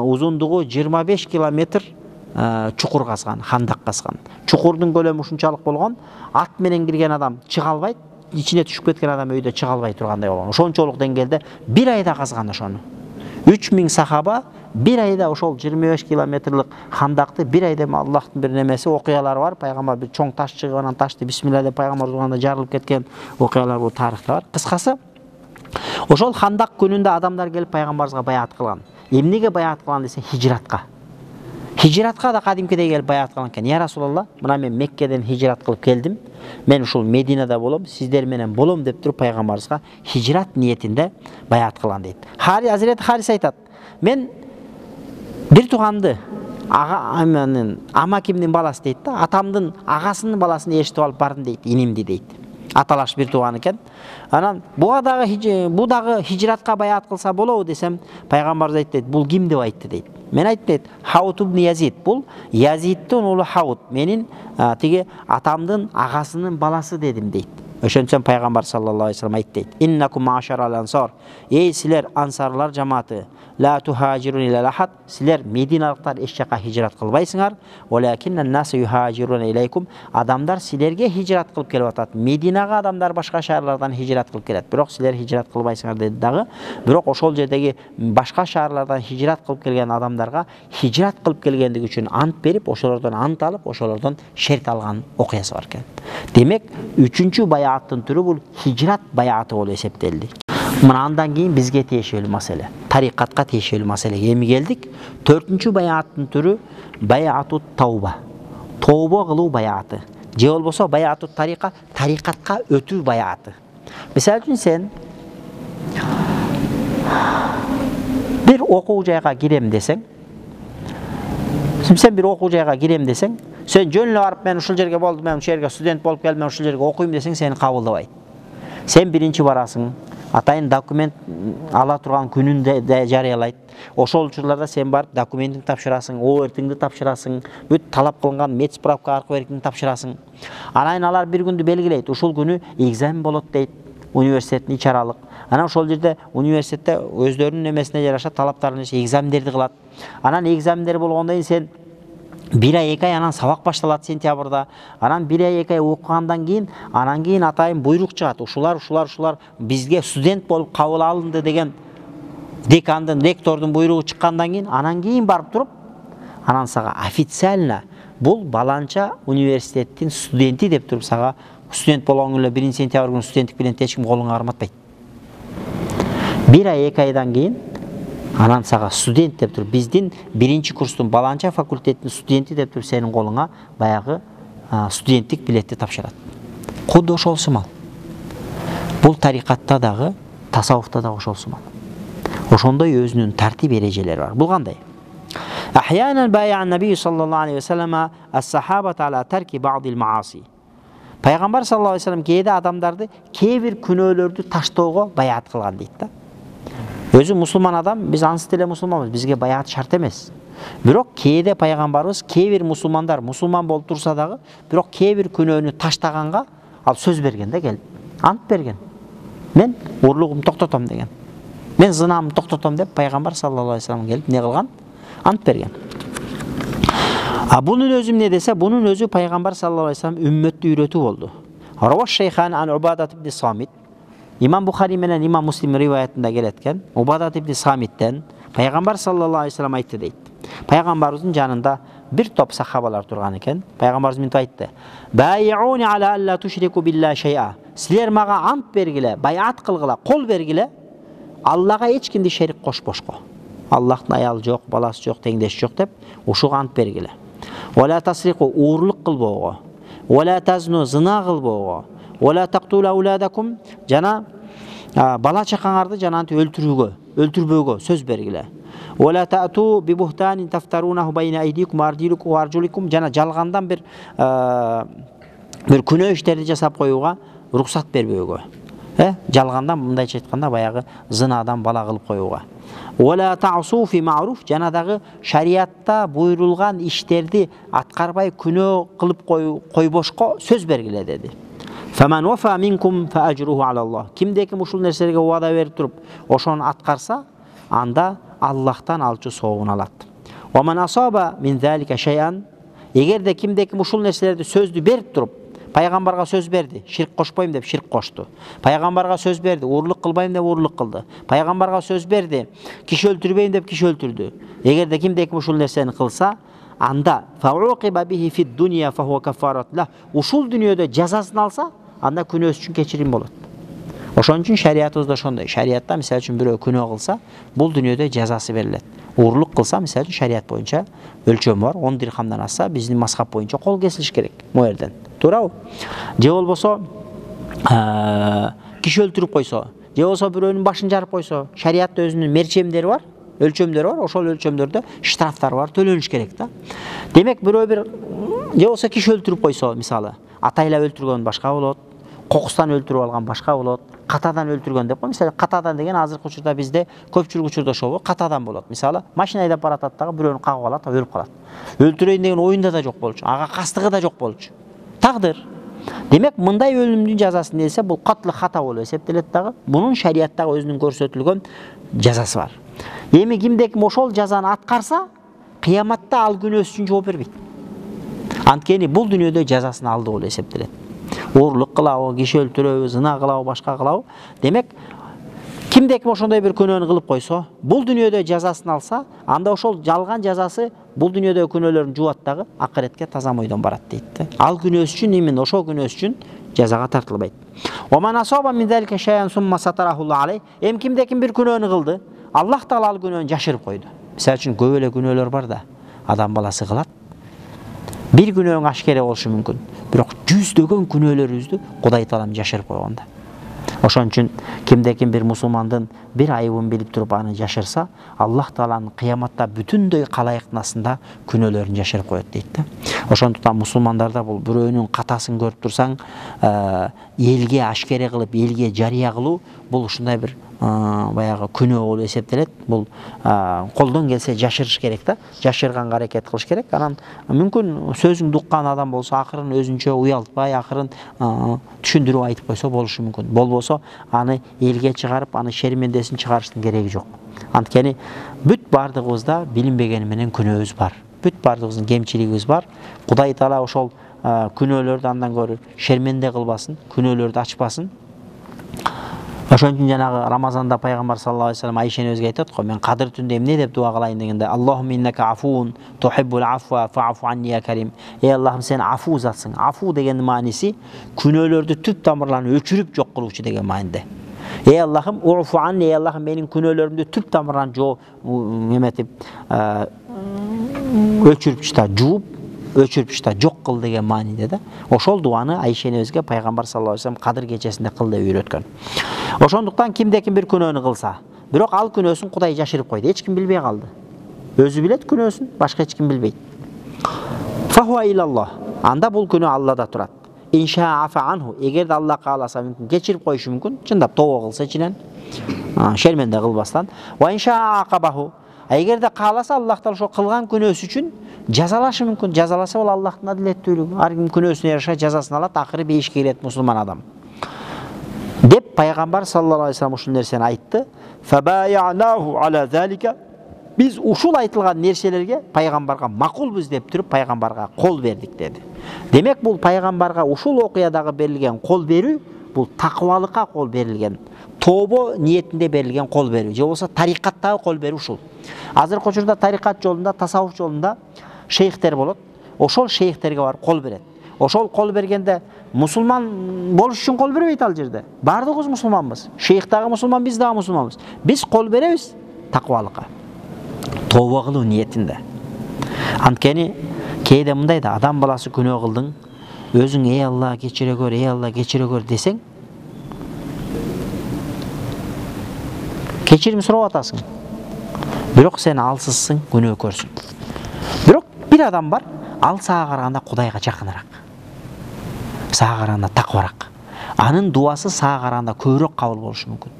Speaker 1: узундугу 25 километр чукур казган, хандак казган. Чукурдун көлөмү ушунчалык болгон, ат менен кирген адам чыга албайт, ичине түшүп кеткен адам өйдө чыга албай тургандай болгон. Ошончолук деңгээлде бир айда казган ошону. 3000 сахаба bir ayda ошол 25 километрлик хандакты бир айда Аллахтын бир немеси окуялары бар. Пайгамбар бир чоң таш чыгып анан ташты бисмилла деп пайгамбар урганда жарылып кеткен окуялар бул тарыхта бар. Кыскасы, ошол хандак күнүндө адамдар келип пайгамбарыбызга баяат кылган. Эмнеге баяат кылган десе, хижратка. Hicratка да кадимкидей келип баяат кылган экен. Я Расулалла, мына мен Меккеден хижрат кылып келдим. Мен ушул Мединада болом, сиздер менен болом деп туруп пайгамбарыбызга хижрат ниетинде баяат кылган дейт. Hazreti Haris айтат. Мен бир туганды амакимдин баласы дейт да, атамдын агасынын баласын эшитип алып бардым дейт, инимди дейт. Аталаш бир туган экен. Анан бу дагы хижратка баяат кылса болобу десем, пайгамбарыбыз айтты, бул ким деп айтты дейт. Мен айттым дейт, Хаут ибн Язид, бул Язиддин уулу Хаут, менин тиги атамдын агасынын баласы дедим дейт. Ошентсем пайгамбар саллаллаху алейхи вассалам айтты дейт, иннакум маашарал ансар, эй силер ансарлар жамааты, ла тухажирун иля ахад, силер мединалыктар эч жака хижрат кылбайсыңар, валакиннан насу юхажирун илейкум, адамдар силерге хижрат кылып келип атат. Мединага адамдар башка шаарлардан хижрат кылып келет, бирок силер хижрат кылбайсыңар деди дагы. Бирок ошол жердеги башка шаарлардан хижрат кылып келген адамдарга хижрат кылып келгендиги үчүн ант берип, ошолордон ант алып, ошолордон шерт алган окуясы бар экен. Демек, үчүнчү баяаттын түрү бул хижрат баяаты болуп эсептелди. Мындан кийин бизге тиешелүү маселе, тарикатка тиешелүү маселеге эми келдик. 4-чү баяаттын түрү баяатут тауба. Тооба кылуу баяаты. Же болбосо баяатут тарика, тарикатка өтүү баяаты. Мисалы үчүн сен бир окуу жайга кирем десең, сен жөн эле барып мен ушул жерге болдум, мен ушул жерге студент болуп келдим, мен ушул жерге окуйм десең, сени кабылдабайт. Сен биринчи барасың, атайын документ ала турган күнүндө жарыялайт. Ошол учурларда сен барып документиңди тапшырасың, ОРТиңди тапшырасың, бүт талап кылынган медсправка аркы беркиңди тапшырасың. Анан алар бир күндү белгилейт. Ушул күнү экзамен болот дейт, университеттин ичаралык. Анан ошол жерде университетте өздөрүнүн немесине жараша талаптарын экзамендерди кылат. Анан экзамендер болгондон кийин сен 1 ай 2 ай анан сабак башталат сентябрда. Анан 1 ай 2 ай окугандан кийин анан кийин атайын буйрук чыгат. Ушулар бизге студент болуп кабыл алынды деген декандын, ректордун буйругу чыккандан кийин анан кийин барып туруп анан сага официально бул баланча университеттин студенти деп туруп сага студент болгоң эле 1 сентябрь күнү студенттик билетти эч ким колуңа карматпайт. 1 ай 2 айдан кийин анан сага студент деп туруп биздин 1 курстун баланча факультеттин студенти деп туруп сенин колуңа баягы студенттик билетти тапшырат. Кудду ошол сымал. Бул тарикатта дагы, тасаввуфта дагы ошол сымал. Ошондой өзүнүн тартип эрежелери бар. Бул кандай? Ahyanan bay'an Nabi sallallahu aleyhi ve sellem as-sahabata ala terki ba'dil maasi. Пайгамбар саллаллаху алейхи ва саллям кээде адамдарды кээ бир күнөөлөрдү таштоого баяат кылган дейт да. Өзү мусулман адам, биз ансыз деле мусулманбыз, бизге баяат шарт эмес. Бирок кээде пайгамбарыбыз кээ бир мусулмандар мусулман болуп турса дагы, бирок кээ бир күнөөнү таштаганга ал сөз берген да, келип. Ант берген. Мен урлугумду токтотом деген. Мен зынамды токтотом деп пайгамбар саллаллаху алейхи ва саллям келип не кылган? Ант берген. Bunun özü ne dese, bunun özü Peygamber sallallahu aleyhi ve sellem ümmeti üretü oldu. Ravaş Şeyhan an Ubadat ibn Samit. İmam Bukhari menen İmam Müslim rivayetinde geletken Ubadat ibn Samit'ten Peygamber sallallahu aleyhi ve sellem aytты deydi. Peygamberimizin canında bir top sahabalar turgan eken. Peygamberimiz mintip aytты. Bayi'uni ala alla tushriku billahi shay'a. Sizler maga ant bergile, bayat kılgıla, kol bergile. Allah'a hiç kimdi şerik koşboşko. Allah'ın ayal yok, balası yok, tengdeş yok dep uşu ant bergile. ولا تسرقوا uğurluk kılboğu. ولا تزنوا zina kılboğu. ولا تقتلوا أولادكم jana bala çakаңарды jananты öldürбөөгө söz bergile. ولا تأتوا ببهتان تفترونه بين أيديكم وأرجلكم jana жалгандан bir күнөө иштерди жасап коюуга уруксат бербөөгө. Жалгандан мындайча айтканда баягы зынадан бала кылып коюуга. ولا تعصوا في معروف jana dagы şariatта буйрулган иштерди аткарбай күнөө кылып койбошко сөз бергиле dedi. فمن وفى منكم فأجره على الله. Kimdeki ушул нерселерге убада берип туруп ошону аткарса, анда Аллахтан алчу соогун алат. ومن أصاب من ذلك شيئا. Эгерде kimdeki ушул нерселерди сөздү берип туруп Пайгамбарга сөз берди, ширк кошпойм деп ширк кошту. Пайгамбарга сөз берди, урлук кылбайм деп урлук кылды. Пайгамбарга сөз берди, киши өлтүрбөйм деп киши өлтүрдү. Эгерде кимдеки ушул нерсени кылса, анда фауқиба бихи фид дуния фахуа кафарат ла. Ушул дүйнөдө жазасын алса, анда күнөөсү үчүн кечирим болот. Ошон үчүн шариятыбызда ошондой. Шариятта мисалы үчүн бирөө күнөө кылса, бул дүйнөдө жазасы берилет. Урлук кылса, мисалы үчүн шарият боюнча өлчөмү бар, 10 дирхамдан асса, биздин мазхаб боюнча кол кесилиш керек. Моерден. Туурабы? Же болбосо киши өлтүрүп койсо, же болбосо бирөөнүн башын жарып койсо, шариатта өзүнүн мерчемдери бар, өлчөмдөрү бар, ошол өлчөмдөрдө штрафтар бар, төлөнүш керек да. Демек бирөө бир же болбосо киши өлтүрүп койсо, мисалы, атайлап өлтүргөн башка болот, кокустан өлтүрүп алган башка болот, катадан өлтүргөн деп кой. Мисалы, катадан деген азыркы учурда бизде көпчүлүк учурда ошол катадан болот. Мисалы, машина айдап баратат дагы бирөөнү кагып алат, өлүп калат. Өлтүрөйүн деген оюнда да жок болчу, ага кастыгы да жок болчу. Тагдыр. Демек, мындай өлүмдүн жазасын десе, бул катлы хата болуп эсептелет дагы. Мунун шариаттагы өзүнүн көрсөтүлгөн жазасы бар. Эми кимдеки ошол жазаны аткарса, кыяматта ал күнөөсү үчүн жооп бербейт. Анткени бул дүйнөдө жазасын алды болуп эсептелет. Урлук кылабы, киши өлтүрөбү, зына кылабы, башка кылабы. Демек, кимдеки ошондой бир күнөөнү кылып койсо, бул дүйнөдө жазасын алса, анда ошол жалган жазасы бул дүйнөдө күнөөлөрүн жуат дагы акыретке таза мойдон барат дейт. Ал күнөөсү үчүн, именно ошол күнөөсү үчүн жазага тартылбайт. ومن أصاب من ذلك شيئا ثم ستره الله عليه. Эми кимдеки бир күнөөнү кылды, Аллах таала ал күнөөнү жашырып койду. Мисалы үчүн көп эле күнөөлөр бар да, адам баласы кылат. Bir күнөөң ашкере болушу мүмкүн. Бирок жүздөгөн күнөөлөрүбүздү Кудай таалам жашырып койгон да. Ошон үчүн кимдеки бир мусулмандын бир айыбын билип туруп аны жашырса, Аллах тааланын кыяматта бүтүндөй калайыктын астында күнөөлөрүн жашырып коет дейт да. Ошондуктан мусулмандарда бул бирөөнүн катасын көрүп турсаң, элге ашкере кылып, элге жарыя кылуу бул ушундай бир баягы күнөө болуп эсептелет. Бул колдон келсе жашырыш керек да, жашырганга аракет кылыш керек. Анан мүмкүн сөзүңдү уккан адам болсо, акырын өзүнчө уялтпай, акырын түшүндүрүп айтып койсо болушу мүмкүн. Болбосо аны элге чыгарып, аны шермендесин чыгарыштын кереги жок. Анткени бүт бардыгыбызда билинбегени менен күнөөбүз бар. бүт бардығыбыздың кемчилигибиз бар. Кудай Таала ошол күнөөлөрдү андан көрү шерменде кылбасын, күнөөлөрдү ачпасын. Ошон үчүн жанагы Рамазанда пайгамбар саллаллаху алейхи вассалам Айша энебизге айтат го, мен кадыр түндө эмне деп дуа кылайын дегенде, Аллахумма иннака афуун тухиббул афва фа'фу анни я карим. Ey Allah'ım sen afu zatsың. Afu деген мааниси күнөөлөрдү түп тамырларын өчүрүп жок кылуучу деген маанide. Ey Allah'ım ufu anni, ey Allah'ım menin күнөөлөрүмдү түп тамырынан эметип өчүрүп чыта, жууп өчүрүп чыта, жок кыл деген мааниде да. Ошол дуаны Айша энебизге пайгамбар саллаллаху алейхи вассалам кадыр кечесинде кыл деп үйрөткөн. Ошондуктан кимде-ким бир күнөөнү кылса, бирок ал күнөөсүн Кудай жашырып койду, эч ким билбей калды. Өзү билет күнөөсүн, башка эч ким билбейт. Фахуа илаллах. Анда бул күнөө Аллада турат. Инша афа анху. Эгерде Алла кааласа мүмкүн кечирип коюшу мүмкүн, чындап тоого кылса ичинен, шерменде кылбастан. Ва инша акабаху. Эгерде кааласа Аллах Таала ошо кылган күнөөсү үчүн жазалашы мүмкүн. Жазаласа бул Аллахтын адилеттүүлүгү. Ар ким күнөөсүнө жараша жазасын алат, акыры бейишке кирет мусулман адам. Деп пайгамбар саллаллаху алейхи вассалам ушул нерсени айтты. Фабая'наху ала залика. Biz ушул айтылган нерселерге пайгамбарга макулбуз деп туруп пайгамбарга кол бердик деди. Демек бул пайгамбарга ушул окуядагы берилген кол берүү бул такыбалыкка кол берилген. Тобо ниетинде берилген кол берүү. Же болсо тарикаттагы кол берүү ушул. Азыркы учурда тарикат жолунда, тасаввуф жолунда шейхтер болот. Ошол шейхтерге барып кол берет. Ошол кол бергенде мусулман болуш үчүн кол бербейт ал жерде. Бардыгыбыз мусулманбыз. Шейх дагы мусулман, биз дагы мусулманбыз. Биз кол беребиз такыбалыкка. Тооба кылуу ниетинде. Анткени кээде мындай да, адам баласы күнөө кылдың, өзүң ey Алла кечире көр, ey Алла кечире көр десең, кечирим сурап атасың. Бирок сен алсызсың, күнөөкөрсүң. Бирок бир адам бар, ал сага караганда Кудайга жакыныраак. Сага караганда такыбараак. Анын дуасы сага караганда көбүрөөк кабыл болушу мүмкүн.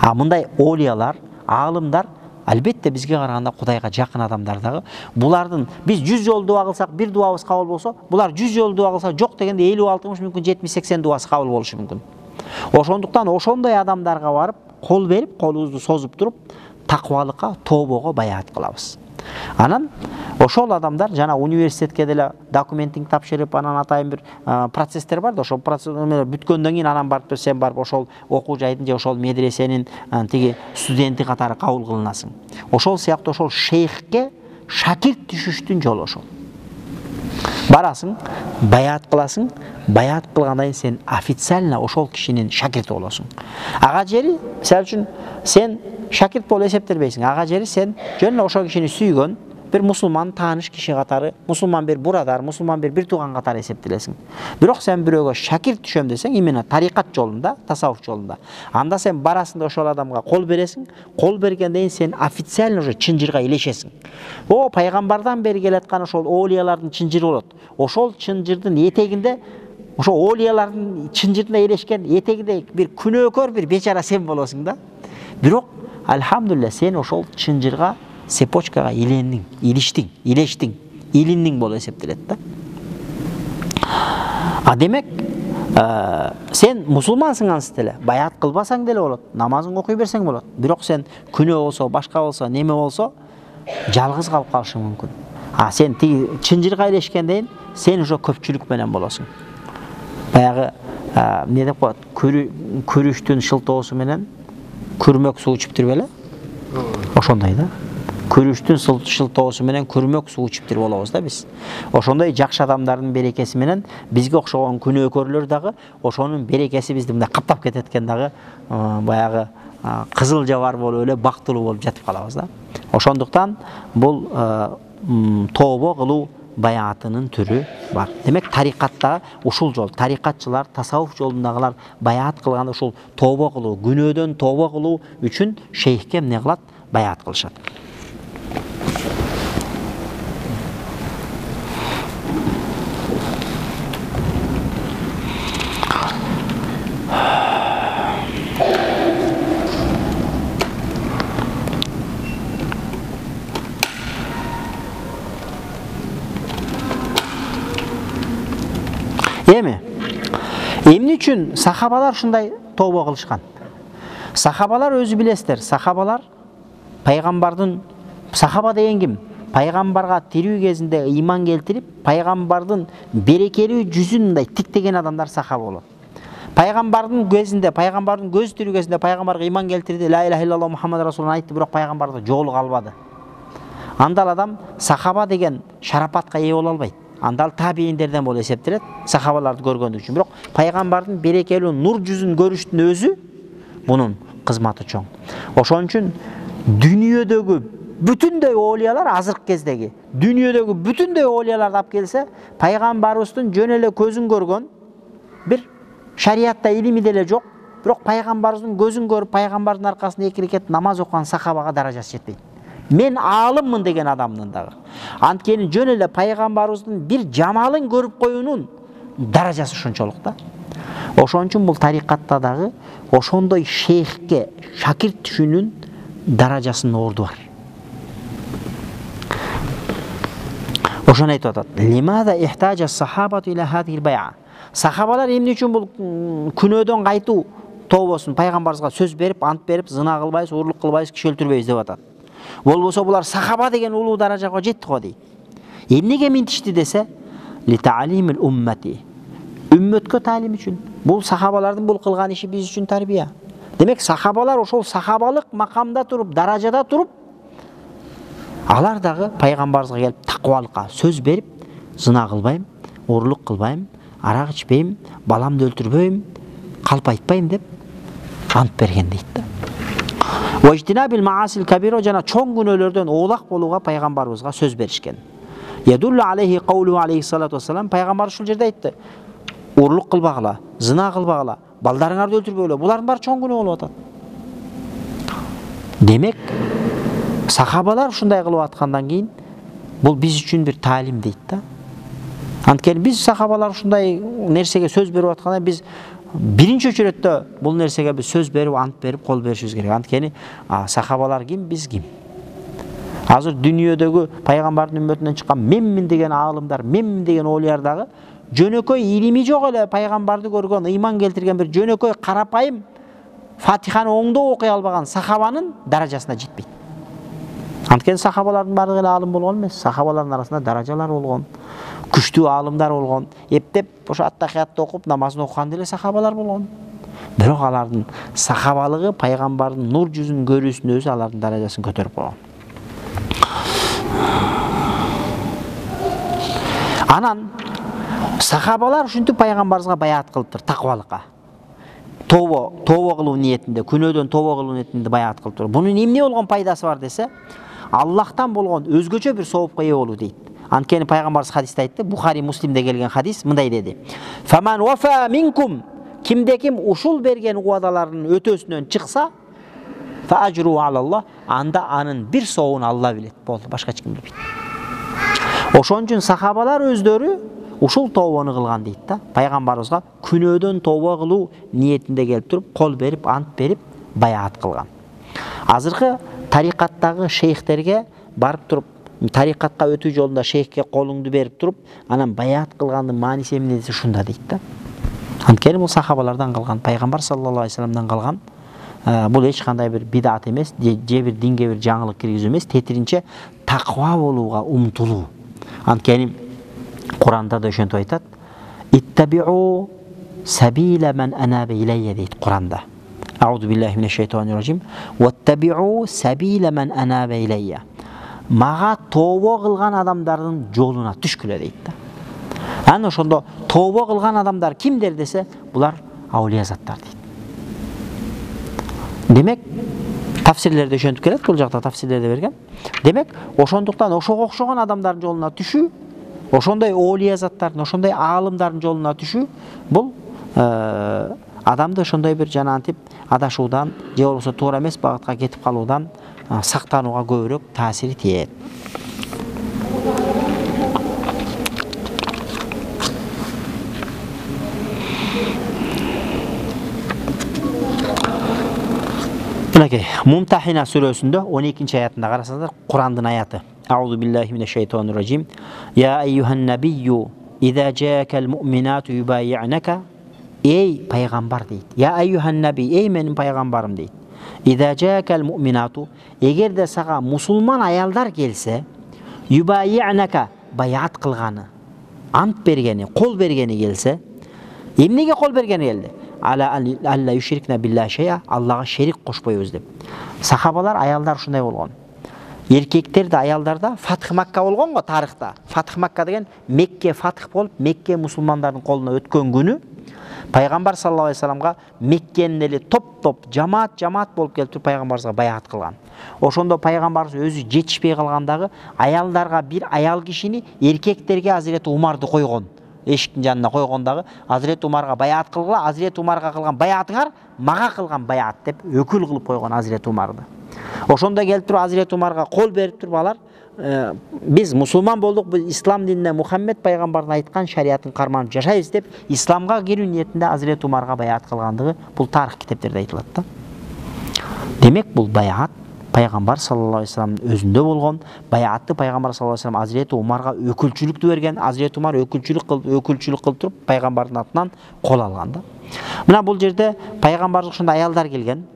Speaker 1: А мындай олиялар, аалымдар албетте бизге караганда Кудайга жакын адамдар дагы. Булардын биз 100 жолу дуа кылсак, бир дуабыз кабыл болсо, булар 100 жолу дуа кылса жок дегенде 50-60 мүмкүн 70-80 дуасы кабыл болушу мүмкүн. Ошондуктан ошондой адамдарга барып, кол берип, колубузду созуп туруп, такыбалыкка, тообого баяат кылабыз. Анан ошол адамдар жана университетке деле документинг тапшырып, анан атайын бир процесстер бар да, ошол процесстер бүткөндөн кийин анан барып сен барып ошол окуу жайдын же ошол медресенин тиги студенти катары кабыл кылынасың. Ошол сыяктуу ошол шейхке шакирт түшүштүн жолу ошол. Барасың, баяат кыласың, баяат кылгандан сен официально ошол кишинин шакирти болосуң. Ага жери, мисалы үчүн, сен шакирт болуп эсептелбейсиң. Ага жери сен жөн ошол кишини сүйгөн бир мусулман тааныш киши катары, мусулман бир бурадар, мусулман бир тууган катары эсептелесиң. Бирок сен бирөөгө шакирт түшөм десең, именно тарикат жолунда, тасаввуф жолунда. Анда сен барасың да ошол адамга кол бересиң. Кол бергенден сен официально уже чынжырга илешесиң. О, пайгамбардан бери келаткан ошол олиялардын чынжыры болот. Ошол чынжырдын этегинде, ошол олиялардын чынжырына илешкен этегинде бир күнөөкөр, бир бечара сен болосуң да. Бирок алхамдулилля сен ошол чынжырга, сепочкага илештиң, илиндиң болуп эсептелет да. А демек, сен мусулмансың ансы деле, баяат кылбасаң деле болот, намазың окуй берсең болот. Бирок сен күнөө болсо, башка болсо, неме болсо, жалгыз калып калышың мүмкүн. А сен тиги чынжырга илешкенден сен уже көпчүлүк менен болосуң. Баягы эмне деп коет, күрүштүн шылтоосу менен күрмөк суу ичип туруп эле. Ошондой да. Күрүштүн шылтоосу менен күрмөк суу ичип туруп болобуз да биз. Ошондой жакшы адамдардын берекеси менен бизге окшогон күнөөкөрлөр дагы ошонун берекеси бизди мындай каптап кетет экен дагы, баягы кызыл жабар болуп эле бактылуу болуп жатып калабыз да. Ошондуктан бул тообо кылуу баяатынын түрү бар. Демек тарикатта ушул жол, тарикатчылар, тасаввуф жолундагылар баяат кылганда ушул тообо кылуу, күнөөдөн тообо кылуу үчүн шейхке эмне кылат? Баяат кылышат. Эмне үчүн сахабалар ушундай тообо кылышкан? Сахабалар өзү билесиздер, сахабалар пайгамбардын, сахаба деген ким? пайгамбарга тирүү кезинде ыйман келтирип, пайгамбардын берекелүү жүзүн мындай тиктеген адамдар сахаба болот. Пайгамбардын кезинде, пайгамбардын көз тирүү кезинде пайгамбарга ыйман келтирди, ла иляха иллаллах Мухаммад расулун айтты, бирок пайгамбарда жолу калбады. Андал адам сахаба деген шарапатка ээ боло албайт. Андал табииндерден болуп эсептелет, сахабаларды көргөндүк үчүн. Бирок пайгамбардын берекелүү нур жүзүн көрүштүн өзү бунун кызматы чоң. Ошон үчүн дүйнөдөгү бүтүндөй олиялар, азыркы кездеги дүйнөдөгү бүтүндөй олияларды алып келсе, пайгамбарыбыздын жөн эле көзүн көргөн, бир шариатта илими деле жок, бирок пайгамбарыбыздын көзүн көрүп, пайгамбардын аркасында 2 рекет намаз окуган сахабага даражасы жетпейт. Мен алыммын деген адамдын дагы. Анткени жөн эле пайгамбарыбыздын бир жамалын көрүп коюунун даражасы ошончолук да. Ошон үчүн бул тарикатта дагы ошондой шейхке шакирт түшүүнүн даражасынын орду бар. Ошону айтып атат. Лимада ихтажа сахабату иля хадил бай'a. Сахабалар эмне үчүн бул күнөөдөн кайтуу тобосун пайгамбарыбызга сөз берип, ант берип, зына кылбайбыз, урлук кылбайбыз, киши өлтүрбөйбүз деп атат. Болбосо булар сахаба деген улуу даражага жетти го дейт. Эмнеге минтишти десе, ли та'лимил уммати. Үммөткө таалим үчүн. Бул сахабалардын бул кылган иши биз үчүн тарбия. Демек сахабалар ошол сахабалык макамда туруп, даражада туруп, алар дагы пайгамбарыбызга келип такыбалыкка сөз берип, зына кылбайм, урлук кылбайм, арак ичпейм, баламды өлтүрбөйм, калп айтпайм деп ант берген дейт да. Важтинабил маасил кабиро, жана чоң күнөөлөрдөн оолак болууга пайгамбарыбызга сөз беришкен. Ядуллу алейхи каулу алейхи салату вассалам, пайгамбар ушул жерде айтты: урлук кылбагыла, зына кылбагыла, балдарыңарды өлтүрбөгүлө. Булардын баары чоң күнөө болуп атат. Демек, сахабалар ушундай кылып аткандан кийин бул биз үчүн бир таалим дейт да. Анткени биз сахабалар ушундай нерсеге сөз берип атканда биз биринчи очередде бул нерсеге биз сөз берип, ант берип, кол беришибиз керек. Анткени сахабалар ким, биз ким? Азыр дүйнөдөгү пайгамбардын үммөтүнөн чыккан менмин деген аалымдар, менмин деген олиялар дагы жөнөкөй илими жок эле пайгамбарды көргөн, ыйман келтирген бир жөнөкөй карапайым Фатиханы оңдоо окуй албаган сахабанын даражасына жетпейт. Анткени сахабалардын баардыгы эле аалым болгон эмес, сахабалардын арасында даражалар болгон, күчтүү аалымдар болгон, эптеп ошо аттахиятты окуп, намазын окуган деле сахабалар болгон. Бирок алардын сахабалыгы пайгамбардын нур жүзүн көрүүсүнүн өзү алардын даражасын көтөрүп койгон. Анан сахабалар ушинтип пайгамбарыбызга баяат кылыптыр такыбалыкка. Тобо кылуу ниетинде, күнөөдөн тобо кылуу ниетинде баяат кылыптыр. Бунун эмне болгон пайдасы бар десе, Аллахтан болгон өзгөчө бир соопко ээ болуу дейт. Анткени пайгамбарыбыз хадисте айтты, Бухари, Муслимде келген хадис мындай деди: "Фаман вафа минкум", кимде ким ушул берген уадаларынын өтөөсүнөн чыкса, фа ажру алаллах, анда анын бир сообун Алла билет. Болду, башка эч ким билбейт. Ошон үчүн сахабалар өздөрү ушул тобону кылган дейт да. Пайгамбарыбызга күнөөдөн тобо кылуу ниетинде келип туруп, кол берип, ант берип, баяат кылган. Азыркы тарикаттагы шейхтерге барып туруп, тарикатка өтүү жолунда шейхке колуңду берип туруп, анан баяат кылгандын мааниси эмне десе ушунда дейт да. Анткени бул сахабалардан калган, пайгамбар саллаллаху алейхи вассаламдан калган. Бул эч кандай бир бидат эмес, же бир динге бир жаңылык киргизүү эмес, тетиринче таква болууга умтулуу. Анткени Куранда да ошентип айтат: "Иттабиу сабила ман анаба илейя" дейт Куранда. Аузу биллахи минеш шайтанир ражим. "Ваттабиу сабила ман анаба илейя". Мага тобо кылган адамдардын жолуна түшкүлө дейт да. Аны ошондо тобо кылган адамдар кимдер десе, булар аулия заттар дейт. Демек, тафсирлерде ошентип келет, бул жакта тафсирлерде берген. Демек, ошондуктан ошого окшогон адамдардын жолуна түшүү, ошондой олия заттардын, ошондой аалымдардын жолуна түшүү, бул адамды ошондой бир жанантип адашуудан, же болбосо туура эмес багытка кетип калуудан сактанууга көбүрөөк таасири тиет. Мынакей, Мумтахина сүрөсүндө 12-нчи аятында карасаңыздар, Курандын аяты. Аузу биллахи минеш шайтанир ражим. Я айюхан набийю, иза жаакал муъминату юбайи'нака. Эй пайгамбар дейт. Я айюхан наби, эй менин пайгамбарым дейт. Иза жаакал муъминату, эгерде сага мусулман аялдар келсе, юбайи'нака баят кылганы, ант бергени, кол бергени келсе, эмнеге кол бергени келди? Алла юшрикна билла шейа, Аллага шерик кошпойбуз деп. Сахабалар, аялдар ушундай болгон. Еркектер да, аялдар да Фатх Макка болгон го тарыхта. Фатх Макка деген Мекке фатх болуп, Мекке мусулмандардын колуна өткөн күнү пайгамбар саллаллаху алейхи вассаламга Меккенин эли топ-топ, жамаат болуп келип туруп пайгамбарыбызга баяат кылган. Ошондо пайгамбарыбыз өзү жетишпей калгандагы аялдарга бир аял кишини эркектерге Азирети Умарды койгон. Эшиктин жанына койгондагы Азирети Умарга баяат кылгыла, Азирети Умарга кылган баятыңар мага кылган баяат деп өкүл кылып койгон Азирети Умарды. Ошондо келип туруп Азирети Умарга кол берип туруп алар, биз мусулман болдук, биз ислам дининде Мухаммед пайгамбардын айткан шариятын карманып жашайбыз деп исламга кирүү ниетинде Азирети Умарга баяат кылгандыгы бул тарых китептерде айтылат да. Демек бул баяат пайгамбар саллаллаху алейхи вассаламдын өзүндө болгон. Баяатты пайгамбар саллаллаху алейхи вассалам Азирети Умарга өкүлчүлүктү берген. Азирети Умар өкүлчүлүк кылып туруп пайгамбардын атынан кол алган да. Мына бул жерде пайгамбарга ошондой аялдар келген.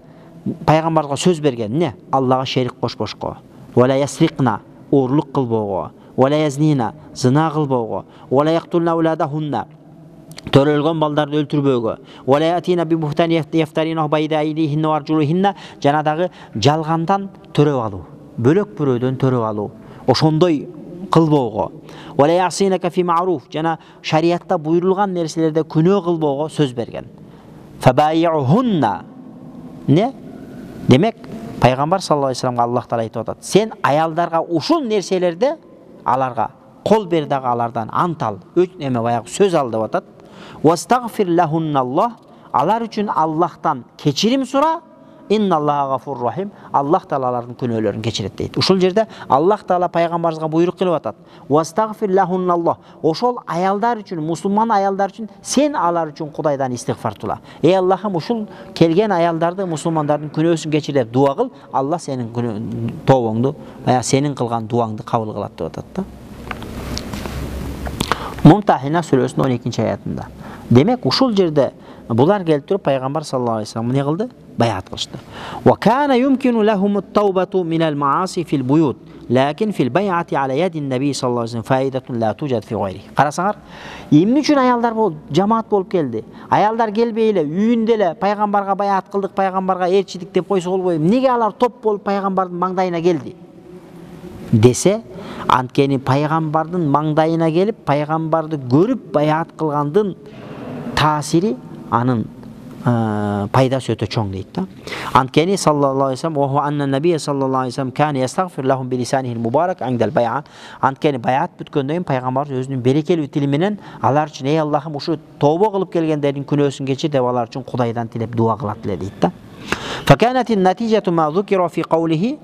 Speaker 1: Пайгамбарга сөз берген. Не? Аллага шерик кошпошко. Вала ясрикна, орлук кылбоого. Вала язнина, зына кылбоого. Вала яктулна уладахунна, төрөлгөн балдарды өлтүрбөөгө. Вала ятина би буhtani яфтарина байда айдихинна варжулухинна, жанадагы жалгандан төрөп алуу, бөлөк бирөөдөн төрөп алуу. Ошондой кылбоого. Вала ясинака фи ма'руф, жана шариятта буйрулган нерселерде күнөө кылбоого сөз берген. Фабайюхунна. Не? Демек, пайгамбар саллаллаху алейхи вассаламга Аллах таала айтып атат: "Сен аялдарга ушул нерселерде аларга кол бер дагы алардан ант ал, эме баягы сөз ал" деп атат. "Вастагфир лахунналлах", алар үчүн Аллахтан кечирим сура. "Инналлаха гафур рахим", Аллах таала алардын күнөөлөрүн кечирет дейт. Ушул жерде Аллах таала пайгамбарыбызга буйрук кылып атат. "Вастагфир лахунналлах", ошол аялдар үчүн, мусулман аялдар үчүн сен алар үчүн Кудайдан истигфар тула. Эй Аллахым, ушул келген аялдарды, мусулмандардын күнөөсүн кечир деп дуа кыл. Аллах сенин тобоңду, сенин кылган дуаңды кабыл кылат деп атат да. Мумтахина сүрөсүнүн 12-аятында. Демек, ушул жерде булар келип туруп пайгамбар саллаллаху алейхи вассалам эмне кылды? Баяат кылышты. Ва кана юмкину лахум ат-таубату минал мааси фил буют, лакин фил байати аля ядин наби саллаллаху алейхи вассалам фаидатун ла туджад фи гайри. Карасаңар, эмне үчүн аялдар болуп, жамаат болуп келди? Аялдар келбей эле, үйүндө эле пайгамбарга баяат кылдык, пайгамбарга элчилик деп койсо болбойбу? Эмнеге алар топ болуп пайгамбардын маңдайына келди? Десе, анткени пайгамбардын маңдайына келип, пайгамбарды көрүп баяат кылгандын таасири, анын пайдасы өтө чоң дейт да. Анткени саллаллаху алейхи вассалам ва анна набия саллаллаху алейхи вассалам кана ястагфир лахум би лисанихил мубарак андал байа. Анткени баяат бүткөндөн кийин пайгамбар өзүнүн берекелүү тили менен алар үчүн: "Эй Аллахым, ушу тобо кылып келгендердин күнөөсүн кечир" деп алар үчүн Кудайдан тилеп дуа кылат эле дейт да. Факанатин натижату ма зукира фи каулихи,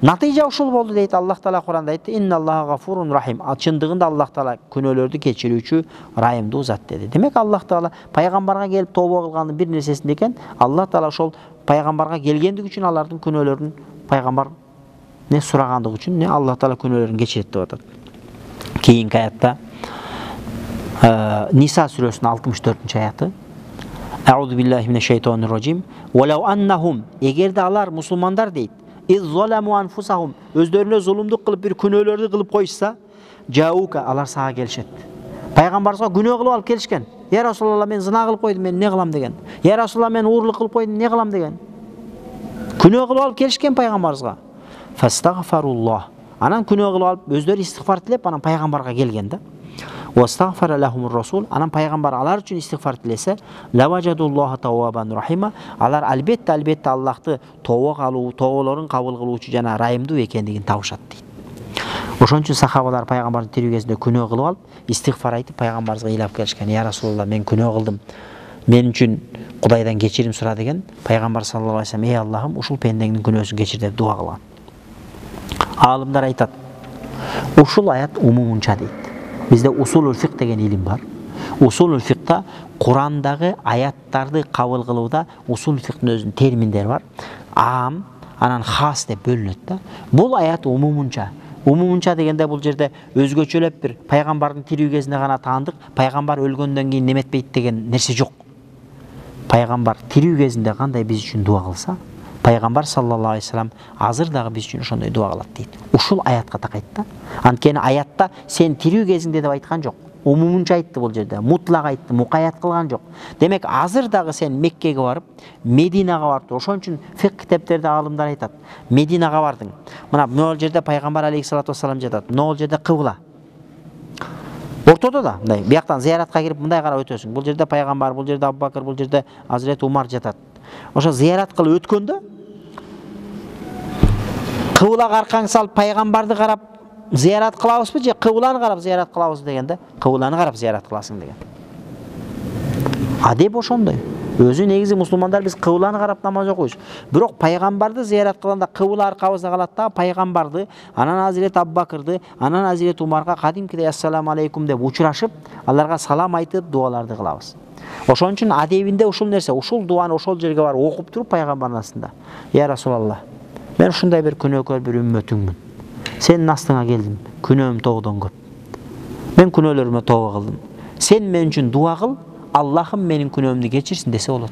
Speaker 1: натыйжа ушул болду дейт. Аллах таала Куранда айтты: "Инналлаха гафурун рахим", чындыгында Аллах таала күнөөлөрдү кечирүүчү, райымдуу зат деди. Демек, Аллах таала пайгамбарга келип тобо кылгандын бир нерсесинде экен, Аллах таала ошол пайгамбарга келгендиги үчүн алардын күнөөлөрүн пайгамбар не сурагандыгы үчүн не Аллах таала күнөөлөрүн кечирет деп атат. Кийинки аятта Ниса сүрөсүнүн 64-аяты: "Аузу биллахи минеш шайтанир ражим. Ва лау аннахум", эгерде алар мусулмандар дейт, "иззаламу анфусахум", өздөрүнө зулумдук кылып бир күнөөлөрдү кылып койса, "жаука", алар сага келишет. Пайгамбарга күнөө кылып алып келишкен. "Я Расулалла, мен зына кылып койдум, мен эмне кылам" деген. "Я Расулалла, мен уурлук кылып койдум, эмне кылам" деген. Күнөө кылып алып келишкен пайгамбарга. Фастагфаруллах. Анан күнөө кылып алып өздөрү истигфар тилеп, анан пайгамбарга келген да. Вастагфара лахумур расул, анан пайгамбар алар үчүн истигфар тилесе, лаважадуллаха таввабан рахима, алар албетте Аллахты тоболорун кабыл кылуучу жана райымдуу экендигин табышат дейт. Ошон үчүн сахабалар пайгамбардын тирүү кезинде күнөө кылып алып, истигфар айтып пайгамбарга ыйлап келишкен: "Я Расулалла, мен күнөө кылдым, мен үчүн Кудайдан кечирим сура" деген. Пайгамбар саллаллаху алейхи вассалам: "Эй Аллахым, ушул пендеңдин күнөөсүн кечир" деп дуа кылган. Алымдар айтат, ушул аят умумунча дейт. Бизде усулул фиq деген илим бар. Усулул фиqта Курандагы аяттарды кабыл кылууда усул фиqтин өзүнүн терминдери бар. Ам, анан хас деп бөлүнөт да. Бул аят умумунча. Умумунча дегенде бул жерде өзгөчөлөп бир пайгамбардын тирүү кезинде гана таандык, пайгамбар өлгөндөн кийин неметпейт деген нерсе жок. Пайгамбар тирүү кезинде кандай биз үчүн дуа кылса, Пайгамбар саллаллаху алейхи вассалам азыр дагы биз үчүн ошондой дуа кылат дейт. Ушул аятка такайт да. Анткени аятта сен тирүү кезиңде деп айткан жок. Умумунча айтты бул жерде. Мутлак айтты, мукаят кылган жок. Демек азыр дагы сен Меккеге барып, Мединага барып, ошон үчүн фик китептерде алымдар айтат. Мединага бардың. Мына бул жерде пайгамбар алейхиссалату вассалам жатат. Бул жерде кыбла. Ортодо да, мындай, бияктан зияратка кирип мындай карап өтөсүң. Бул жерде пайгамбар, бул жерде Абу Бакыр, бул жерде Азирет Умар жатат. Ошо зиярат кылып өткөндө кыблага аркаң салып пайгамбарды карап зиярат кылабызбы же кыбланы карап зиярат кылабыз дегенде, кыбланы карап зиярат кыласың деген. Адеп ошондой. Өзү негизи мусулмандар биз кыбланы карап намаз окуйбуз. Бирок пайгамбарды зиярат кылганда кыбла аркабызда калат да, пайгамбарды, анан Азирет Абу Бакырды, анан Азирет Умарга кадимкидей ассаламу алейкум деп учурашып, аларга салам айтып дуаларды кылабыз. Ошон үчүн адебинде ушул нерсе, ушул дуаны ошол жерге барып окуп туруп пайгамбардын астында. Я Расулаллах, мен ушундай бир күнөөкөр бир үммөтүңмүн. Сенин астыңа келдим, күнөөм тоодон көп. Мен күнөөлөрүмө тооба кылдым. Сен мен үчүн дуа кыл, Аллахым менин күнөөмдү кечирсин десе болот.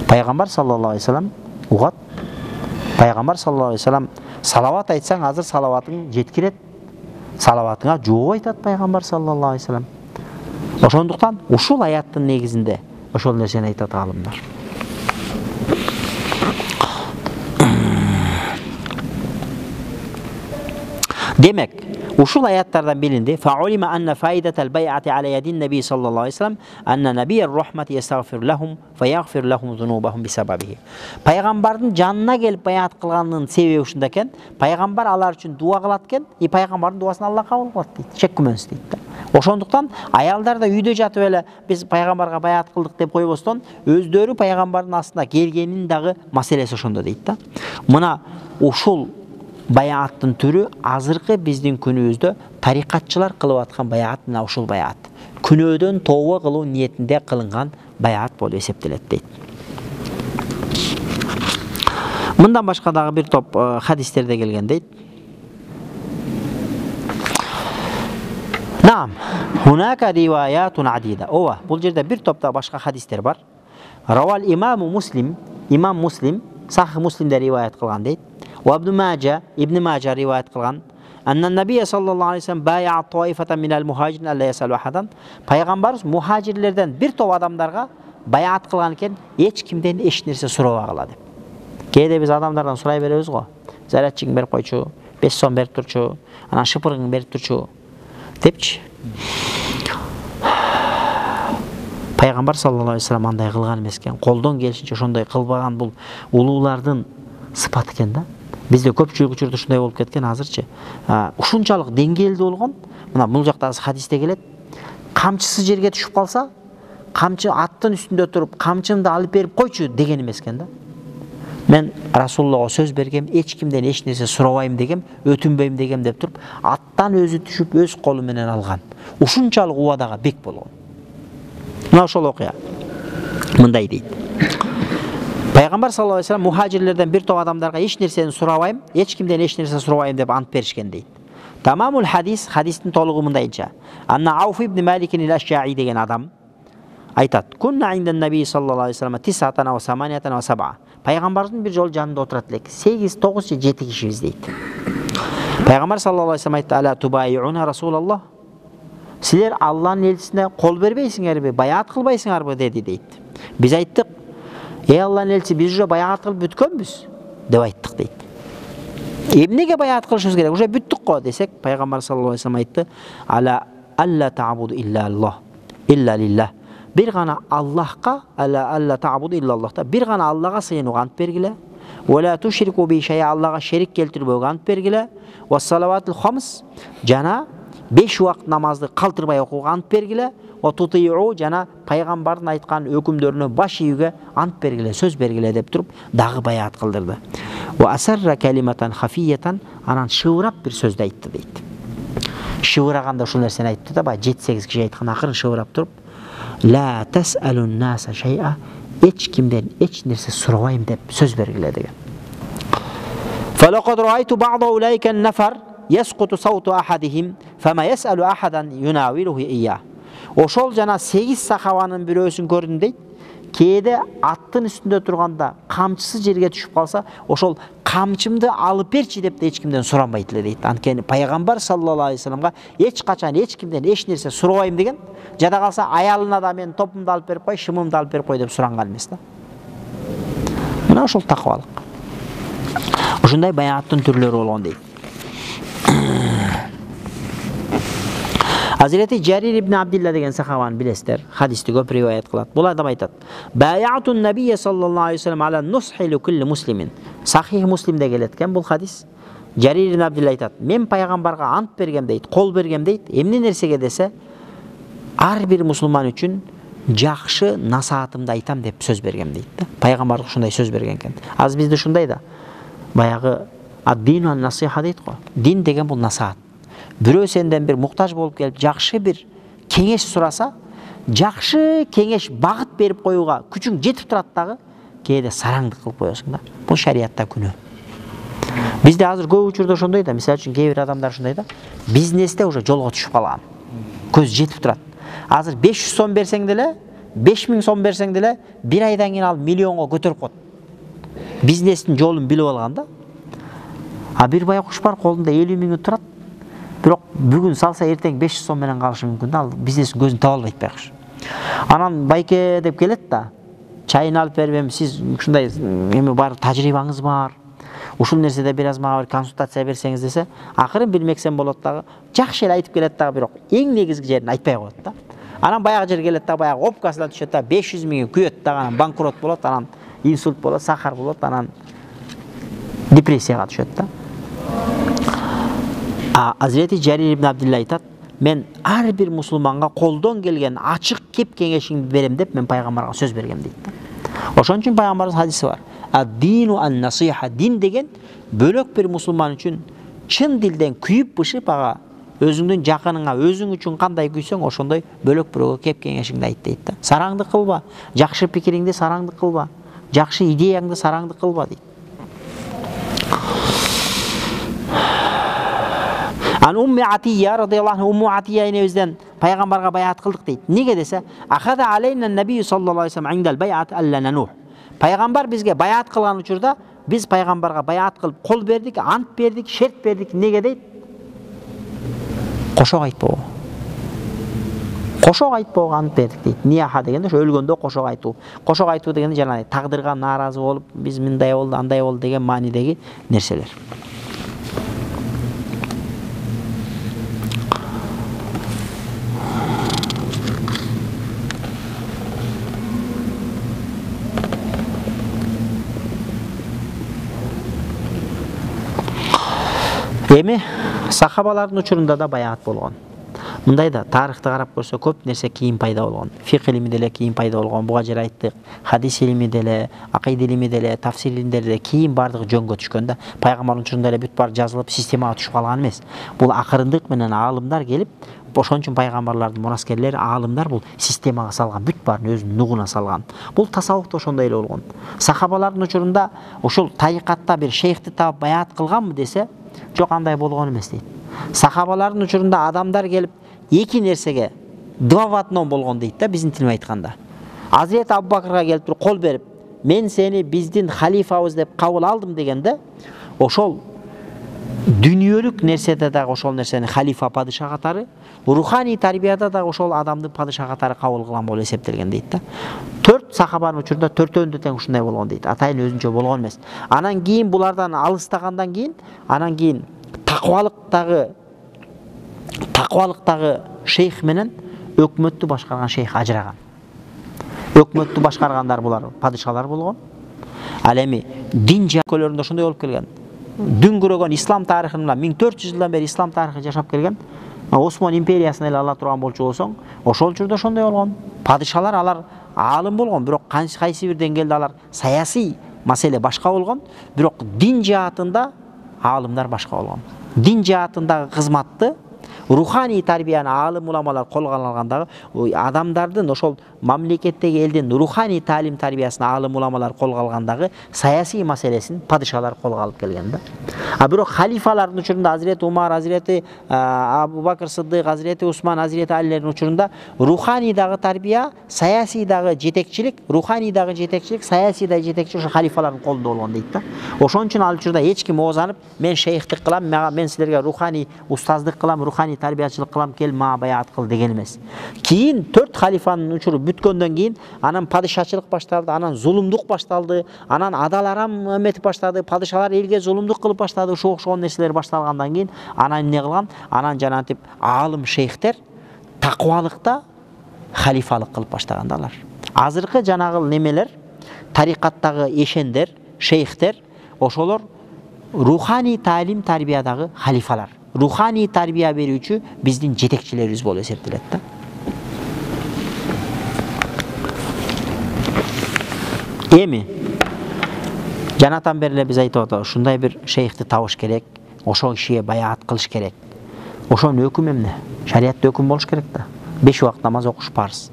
Speaker 1: Пайгамбар саллаллаху алейхи вассалам угат. Пайгамбар саллаллаху алейхи вассалам салават айтсаң, азыр салаватың жеткирет. Салаватыңа жооп айтат пайгамбар саллаллаху алейхи вассалам. Ошондуктан ушул аяттын негизинде ошол нерсени айтат алымдар. Демек, ушул аяттардан билинди, фаулима анна фаидатал бай'ати ala yadin nabiy sallallohu alayhi wasallam anna nabiyyur rahmati yastaghfir lahum va yaghfir lahum zunubahum bisababihi. Пайгамбардын жанына келип баяат кылганынын себеби ушунда экен. Пайгамбар алар үчүн дуа кылат экен, и пайгамбардын дуасын Алла кабыл кылат дейт. Шек күмөнсүз дейт да. Ошондуктан аялдар да үйдө жатып эле биз пайгамбарга баяат кылдык деп койбостон, өздөрү пайгамбардын астына келгенин дагы маселеси ошондо дейт да. Мына ушул баяаттын түрү азыркы биздин күнүбүздө тарикатчылар кылып аткан баяат мына ушул баяат. Күнөөдөн тооба кылуу ниетинде кылынган баяат болуп эсептелет дейт. Мындан башка дагы бир топ хадистерде келген дейт. Наам, хунака риваятун адида. Ооба, бул жерде бир топта башка хадистер бар. Равал имаму Муслим, имам Муслим Сахих Муслимде риваят кылган дейт. Ибн Мажа риваят кылган. Анна набия саллаллаху алейхи вассалам бай'a таифатан минал мухажирин алла ясалу ахадан. Пайгамбарыбыз мухажирлерден бир топ адамдарга баяат кылган экен, эч кимден эч нерсе сурабагыла деп. Кээде биз адамдардан сурай беребиз го. Зарядчиң берип койчу, 5 сом берип турчу, анан шыпырыңды берип турчу депчи. Пайгамбар саллаллаху алейхи вассалам андай кылган эмес экен. Колдон келишинче ошондой кылбаган, бул улуулардын сыпаты экен да. Бизде көпчүлүк учурда ушундай болуп кеткен азырчы. Ушунчалык деңгээлде болгон. Мына бул жакта хадисте келет. Камчысы жерге түшүп калса, камчы аттын үстүндө туруп, камчымды алып берип койчу деген эмес экен да. Мен Расулуллага сөз бергем, эч кимден эч нерсе сурабайм дегем, өтүнбөйм дегем деп туруп, аттан өзү түшүп өз колу менен алган. Ушунчалык убадага бек болгон. Мына ошол окуя. Мындай дейт. Пайгамбар саллаллаху алейхи вассалам мухажирлерден бир топ адамдарга эч нерсени сурабайм, эч кимден эч нерсе сурабайм деп ант беришкен дейт. Тамамул хадис, хадистин толугу мындайча. Анна Ауф ибн Маликин ил-Аш'аи деген адам айтат. Кунна индан наби саллаллаху алейхи вассалам 9 ва 8 ва 7. Пайгамбардын бир жолу жанында отурат элек. 8, 9 же 7 кишибиз дейт. Пайгамбар саллаллаху алейхи вассалам айтты: "Ала тубайуна Расулаллах?" Силер Алланын элчисине кол бербейсиңерби, баяат кылбайсыңарбы деди дейт. Биз айттык: "Эй Алланын элчиси, биз уже баяат кылып бүткөнбүз" деп айттык дейт. Эмнеге баяат кылышыбыз керек? Уже бүттүк го десек, пайгамбар саллаллаху алейхи вассалам айтты: "Ала алла та'буду илля Аллах, илля лиллах." Бир гана Аллахка, алла та'буду илля Аллахта, бир гана Аллага сыйынууга ант бергиле. Ва ла тушрику би шай'a, Аллага шерик келтирбөөгө ант бергиле. Ва салаватул хамс, жана 5 убакыт намазды калтырбай окууга ант бергиле. Ва тути'у, жана пайгамбардын айткан өкүмдөрүнө баш ийүүгө ант бергиле, сөз бергиле деп туруп дагы баяат кылдырды. Ва асарра калиматан хафиятан, анан шыбырап бир сөздү айтты дейт. Шыбыраганда ушул нерсени айтты да, баягы 7-8 киши айткан акырын шыбырап туруп: "Ла тас'алун наса шай'a", эч кимден эч нерсе сурабайм деп сөз бергиле деген. Фалакад раайту бa'да улайка нафар ясқуту сауту ахадихим фама яс'алу ахадан юнавилуху ия. Ошол жана 8 сахабанын бирөөсүн көрдүм дейт. Кээде аттын үстүндө турганда камчысы жерге түшүп калса, ошол камчымды алып берчи деп эч кимден суранбайт эле дейт. Анткени пайгамбар саллаллаху алейхи вассаламга эч качан эч кимден эч нерсе сурабайм деген, жада калса аялына да мен топумду алып берип кой, шымымды алып берип кой деп суранган эмес да. Мына ошол такыбалык. Ушундай баяаттын түрлөрү болгон дейт. Hazreti Cerir ibn Abdillah деген сахабаны билесиздер, хадисти көп риваят кылат. Бул адам айтат: "Баяатун набийя саллаллаху алейхи вассалам ала нусхи ли кулли муслимин." Сахих Муслимде келет экен бул хадис. Жарир ибн Абдилlah айтат: "Мен пайгамбарга ант бергем дейт, кол бергем дейт. Эмне нерсеге десе, ар бир мусулман үчүн жакшы насаатымды айтам деп сөз бергем дейт да. Пайгамбар ушундай сөз берген экен. Азыр бизде ушундай да. Баягы ад-дину ан-насиха дейт го. Дин деген бул насаат. Бирөө сенден бир муктаж болуп келип, жакшы бир кеңеш сураса, жакшы кеңеш багыт берип коюуга күчүң жетип турат дагы, кээде сараңдык кылып коесуң да. Бул шариатта күнөө. Бизде азыр көп учурда ошондой да. Мисалы үчүн кээ бир адамдар ушундай да. Бизнесте уже жолго түшүп калган. Көз жетип турат. Азыр 500 сом берсең деле, 5000 сом берсең деле, бир айдан кийин ал миллионго көтөрүп коет. Бизнестин жолун билип алган да. А бир байкуш бар, колунда 50 миң турат. Бирок бүгүн салса эртең 500 сом менен калышы мүмкүн да. Ал бизнестин көзүн таба албайт байкуш. Анан байке деп келет да. Чайын алып бербем, сиз ушундай эми бар тажрыйбаңыз бар. Ушул нерседе бир аз мага бир консультация берсеңиз десе, акырын билмексем болот дагы. Жакшы эле айтып келет дагы, бирок эң негизги жерин айтпай коет да. Анан баягы жер келет да, баягы опкасына түшөт да, 500 миң күйөт да, анан банкрот болот, анан инсульт болот, сахар болот, анан депрессияга түшөт да. Hazreti Cerir ibn Abdillah айтат: "Мен ар бир мусулманга колдон келген ачык кеп кеңешиңди берем деп мен пайгамбарга сөз бергем" дейт да. Ошон үчүн пайгамбарыбыз хадиси бар. Ад-дину ан-насиха. Дин деген бөлөк бир мусулман үчүн чын дилден күйүп бышып ага өзүңдүн жакыныңа өзүң үчүн кандай күйсөң, ошондой бөлөк бирөөгө кеп кеңешиңди айт дейт да. Сараңдык кылба, жакшы пикириңди сараңдык кылба, жакшы идеяңды сараңдык кылба дейт. Ан Умми Атия радıyallahu anh, Умму Атия энебизден пайгамбарга баяат кылдык дейт. Неге десе, ахада алейна набий саллаллаху алейхи вассалам индал баяат алла нанух. Пайгамбар бизге баяат кылган учурда биз пайгамбарга баяат кылып кол бердик, ант бердик, шерт бердик. Неге дейт? Кошок айтпоо. Кошок айтпоо ант бердик дейт. Нияха дегенде ошо өлгөндө кошок айтуу. Кошок айтуу дегенде жана тагдырга нааразы болуп, биз мындай болду, андай болду деген маанидеги нерселер. Эми сахабалардын учурунда да баяат болгон. Мындай да тарыхты карап көрсө көп нерсе кийин пайда болгон. Фикh илими деле кийин пайда болгон. Буга жер айттык. Хадис илими деле, акыйда илими деле, тафсир илимдери деле кийин бардыгы жөнгө түшкөн да. Пайгамбардын учурунда эле бүт бар жазылып, системага түшүп калган эмес. Бул акырындык менен аалымдар келип, ошон үчүн пайгамбарлардын мураскерлери, аалымдар бул системага салган, бүт баарын өзүнүн нугуна салган. Бул тасаввуфта ошондой эле болгон. Сахабалардын учурунда ошол тарикатта бир шейхти таап баяат кылганбы десе, жок, андай болгон эмес дейт. Сахабалардын учурунда адамдар келип эки нерсеге два в одном болгон дейт да, биздин тилмен айтканда. Азирет Абу Бакырга келип туруп кол берип, мен сени биздин халифабыз деп кабыл алдым дегенде, ошол дүниөлүк нерседе дагы ошол нерсени халифа падыша катары, руханий тарбияда дагы ошол адамды падыша катары кабыл кылган болуп эсептелген дейт да. 4 сахабанын учурунда төртөөндө тең ушундай болгон дейт. Атайын өзүнчө болгон эмес. Анан кийин булардан алыстагандан кийин, анан кийин таквалыктагы шейх менен өкмөттү башкарган шейх ажыраган. Өкмөттү башкаргандар булар падышалар болгон. Ал эми дин жакөлөрүндө ошондой болуп келген. Дүңгүрөгөн ислам тарыхында 1400 жылдан бери ислам тарыхы жашап келген. Осман империясын эле ала турган болчу болсоң, ошол учурда ошондой болгон. Падышалар алар аалым болгон, бирок кайсы бир деңгээлде алар саясий маселе башка болгон, бирок дин жаатында аалымдар башка болгон. Дин жаатындагы кызматты, руханий тарбияны аалым уламалар колго алгандагы адамдардын, ошол мамлекеттеги элдин руханий таалим тарбиясын аалым уламалар колго алгандагы саясий маселесин падышалар колго алып келген да. Бирок халифалардын учурунда Hazreti Umar, Hazreti Abu Bakr Sıddık, Hazreti Osman, Hazreti Ali'lerin учурунда руханийдагы тарбия, саясийдагы жетекчилик, руханийдагы жетекчилик, саясийдагы жетекчилик ошо халифалардын колунда болгон дейт да. Ошон үчүн ал учурда эч ким оозанып, мен шейхтик кылам, мен силерге руханий устаздык кылам, руханий тарбиячылык кылам, кел мага баяат кыл деген эмес. Кийин 4 халифанын учуру бүткөндөн кийин анан падышачылык башталды, анан зулумдук башталды, анан адал арам эметип баштады, падышалар элге зулумдук кылып баштады, ошо окшогон нерселер башталгандан кийин анан эмне кылган? Анан жанатип аалым шейхтер такыбалыкта халифалык кылып баштаган алар. Азыркы жанагы немелер, тарикаттагы эшендер, шейхтер, ошолор руханий таалим тарбиядагы халифалар. Руханий тарбия берүүчү биздин жетекчилерибиз болуп эсептелет да. Эми жанатан бери эле биз айтып атабыз, ушундай бир шейхти табыш керек, ошол кишиге баяат кылыш керек. Ошонун өкүмү эмне? Шариятта өкүм болуш керек да. 5 убакыт намаз окуш парыз.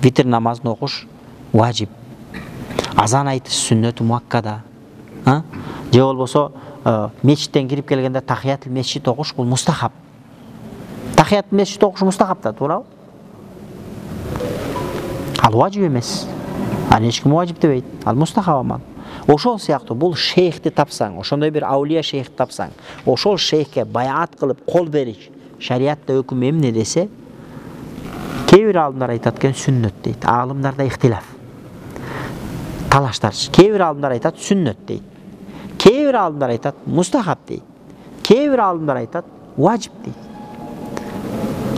Speaker 1: Витр намазын окуш важип. Азан айтыш сүннөтү муаккада. Же болбосо мечиттен кирип келгенде тахиятул месчит окуш бул мустахаб. Тахиятул месчит окуш мустахаб да, туурабы? Ал важип эмес. Аны эч ким важип дебейт. Ал мустахаб амал. Ошол сыяктуу бул шейхти тапсаң, ошондой бир аулия шейхти тапсаң, ошол шейхке баяат кылып кол бериш шариятта өкүм эмне десе, кээ бир аалымдар айтат экен сүннөт дейт. Аалымдарда ихтилаф. Талаштар. Кээ бир аалымдар айтат сүннөт дейт. Кээ бир аалымдар айтат мустахаб дейт. Кээ бир аалымдар айтат важип дейт.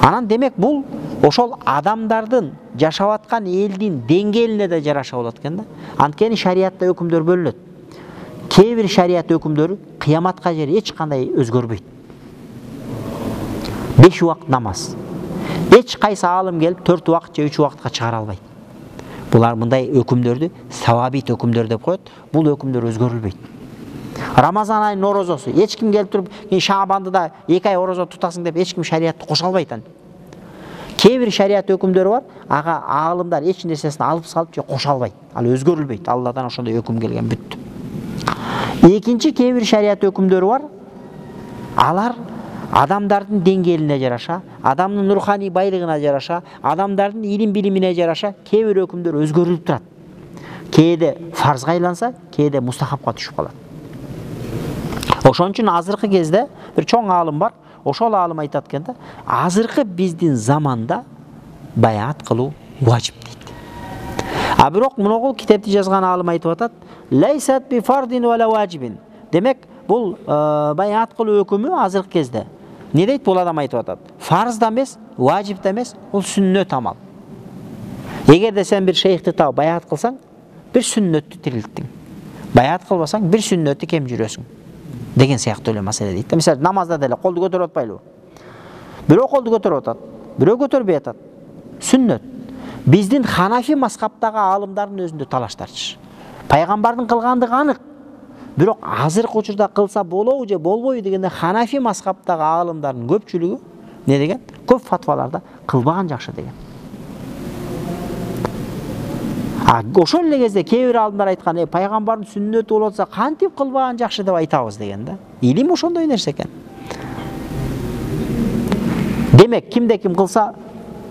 Speaker 1: Анан демек бул ошол адамдардын жашап аткан элдин деңгээлине да жараша болот экен да. Анткени шариятта өкүмдөр бөлүнөт. Кээ бир шарият өкүмдөрү кыяматка чейин эч кандай өзгөрбөйт. 5 убакыт намаз. Эч кайсы аалым келип 4 убакыт же 3 убакытка чыгара албайт. Булар мындай өкүмдөрдү савабит өкүмдөр деп коет. Бул өкүмдөр өзгөрүлбөйт. Рамазан айынын орозосу эч ким келип туруп, Шаабанды да 2 ай орозо тутасың деп эч ким шариятты кошо албайт аны. Кээ бир шарият өкүмдөрү бар, ага аалымдар эч нерсесин алып салып же кошо албайт. Ал өзгөрүлбөйт. Алладан ошондой өкүм келген бүттү. Экинчи кээ бир шарият өкүмдөрү бар. Алар адамдардын деңгээлине жараша, адамдын руханий байлыгына жараша, адамдардын илим билимине жараша кээ бир өкүмдөр өзгөрүлүп турат. Кээде фарзга айланса, кээде мустахабка түшүп калат. Ошон үчүн азыркы кезде бир чоң аалым бар. Ошол аалым айтат экен да, азыркы биздин заманда баяат кылуу важип дейт. Бирок муногул китепти жазган аалым айтып атат, лайсат би фардин вала важибин. Демек, бул баяат кылуу өкүмү азыркы кезде. Не дейт бул адам айтып атат? Фарз да эмес, важип да эмес, бул сүннөт амал. Эгерде сен бир шейхти таап баяат кылсаң, бир сүннөттү тирилттиң. Баяат кылбасаң, бир сүннөттү кем жүрөсүң. Деген сыяктуу эле маселе дейт. Мисалы намазда деле колду көтөрүп атпайлыбы? Бирөө колду көтөрүп атат, бирөө көтөрбөй атат. Сүннөт. Биздин Ханафи мазхабтагы аалымдардын өзүндө талаштарчы. Пайгамбардын кылгандыгы анык. Бирок азыркы учурда кылса болобу же болбойбу дегенде Ханафи мазхабтагы аалымдардын көпчүлүгү не деген? Көп фатваларда кылбаган жакшы деген. Ошол эле кезде кээ бир аалымдар айткан, пайгамбардын сүннөтү болуп атса, кантип кылбаган жакшы деп айтабыз деген да. Илим ошондой нерсе экен. Демек, кимде ким кылса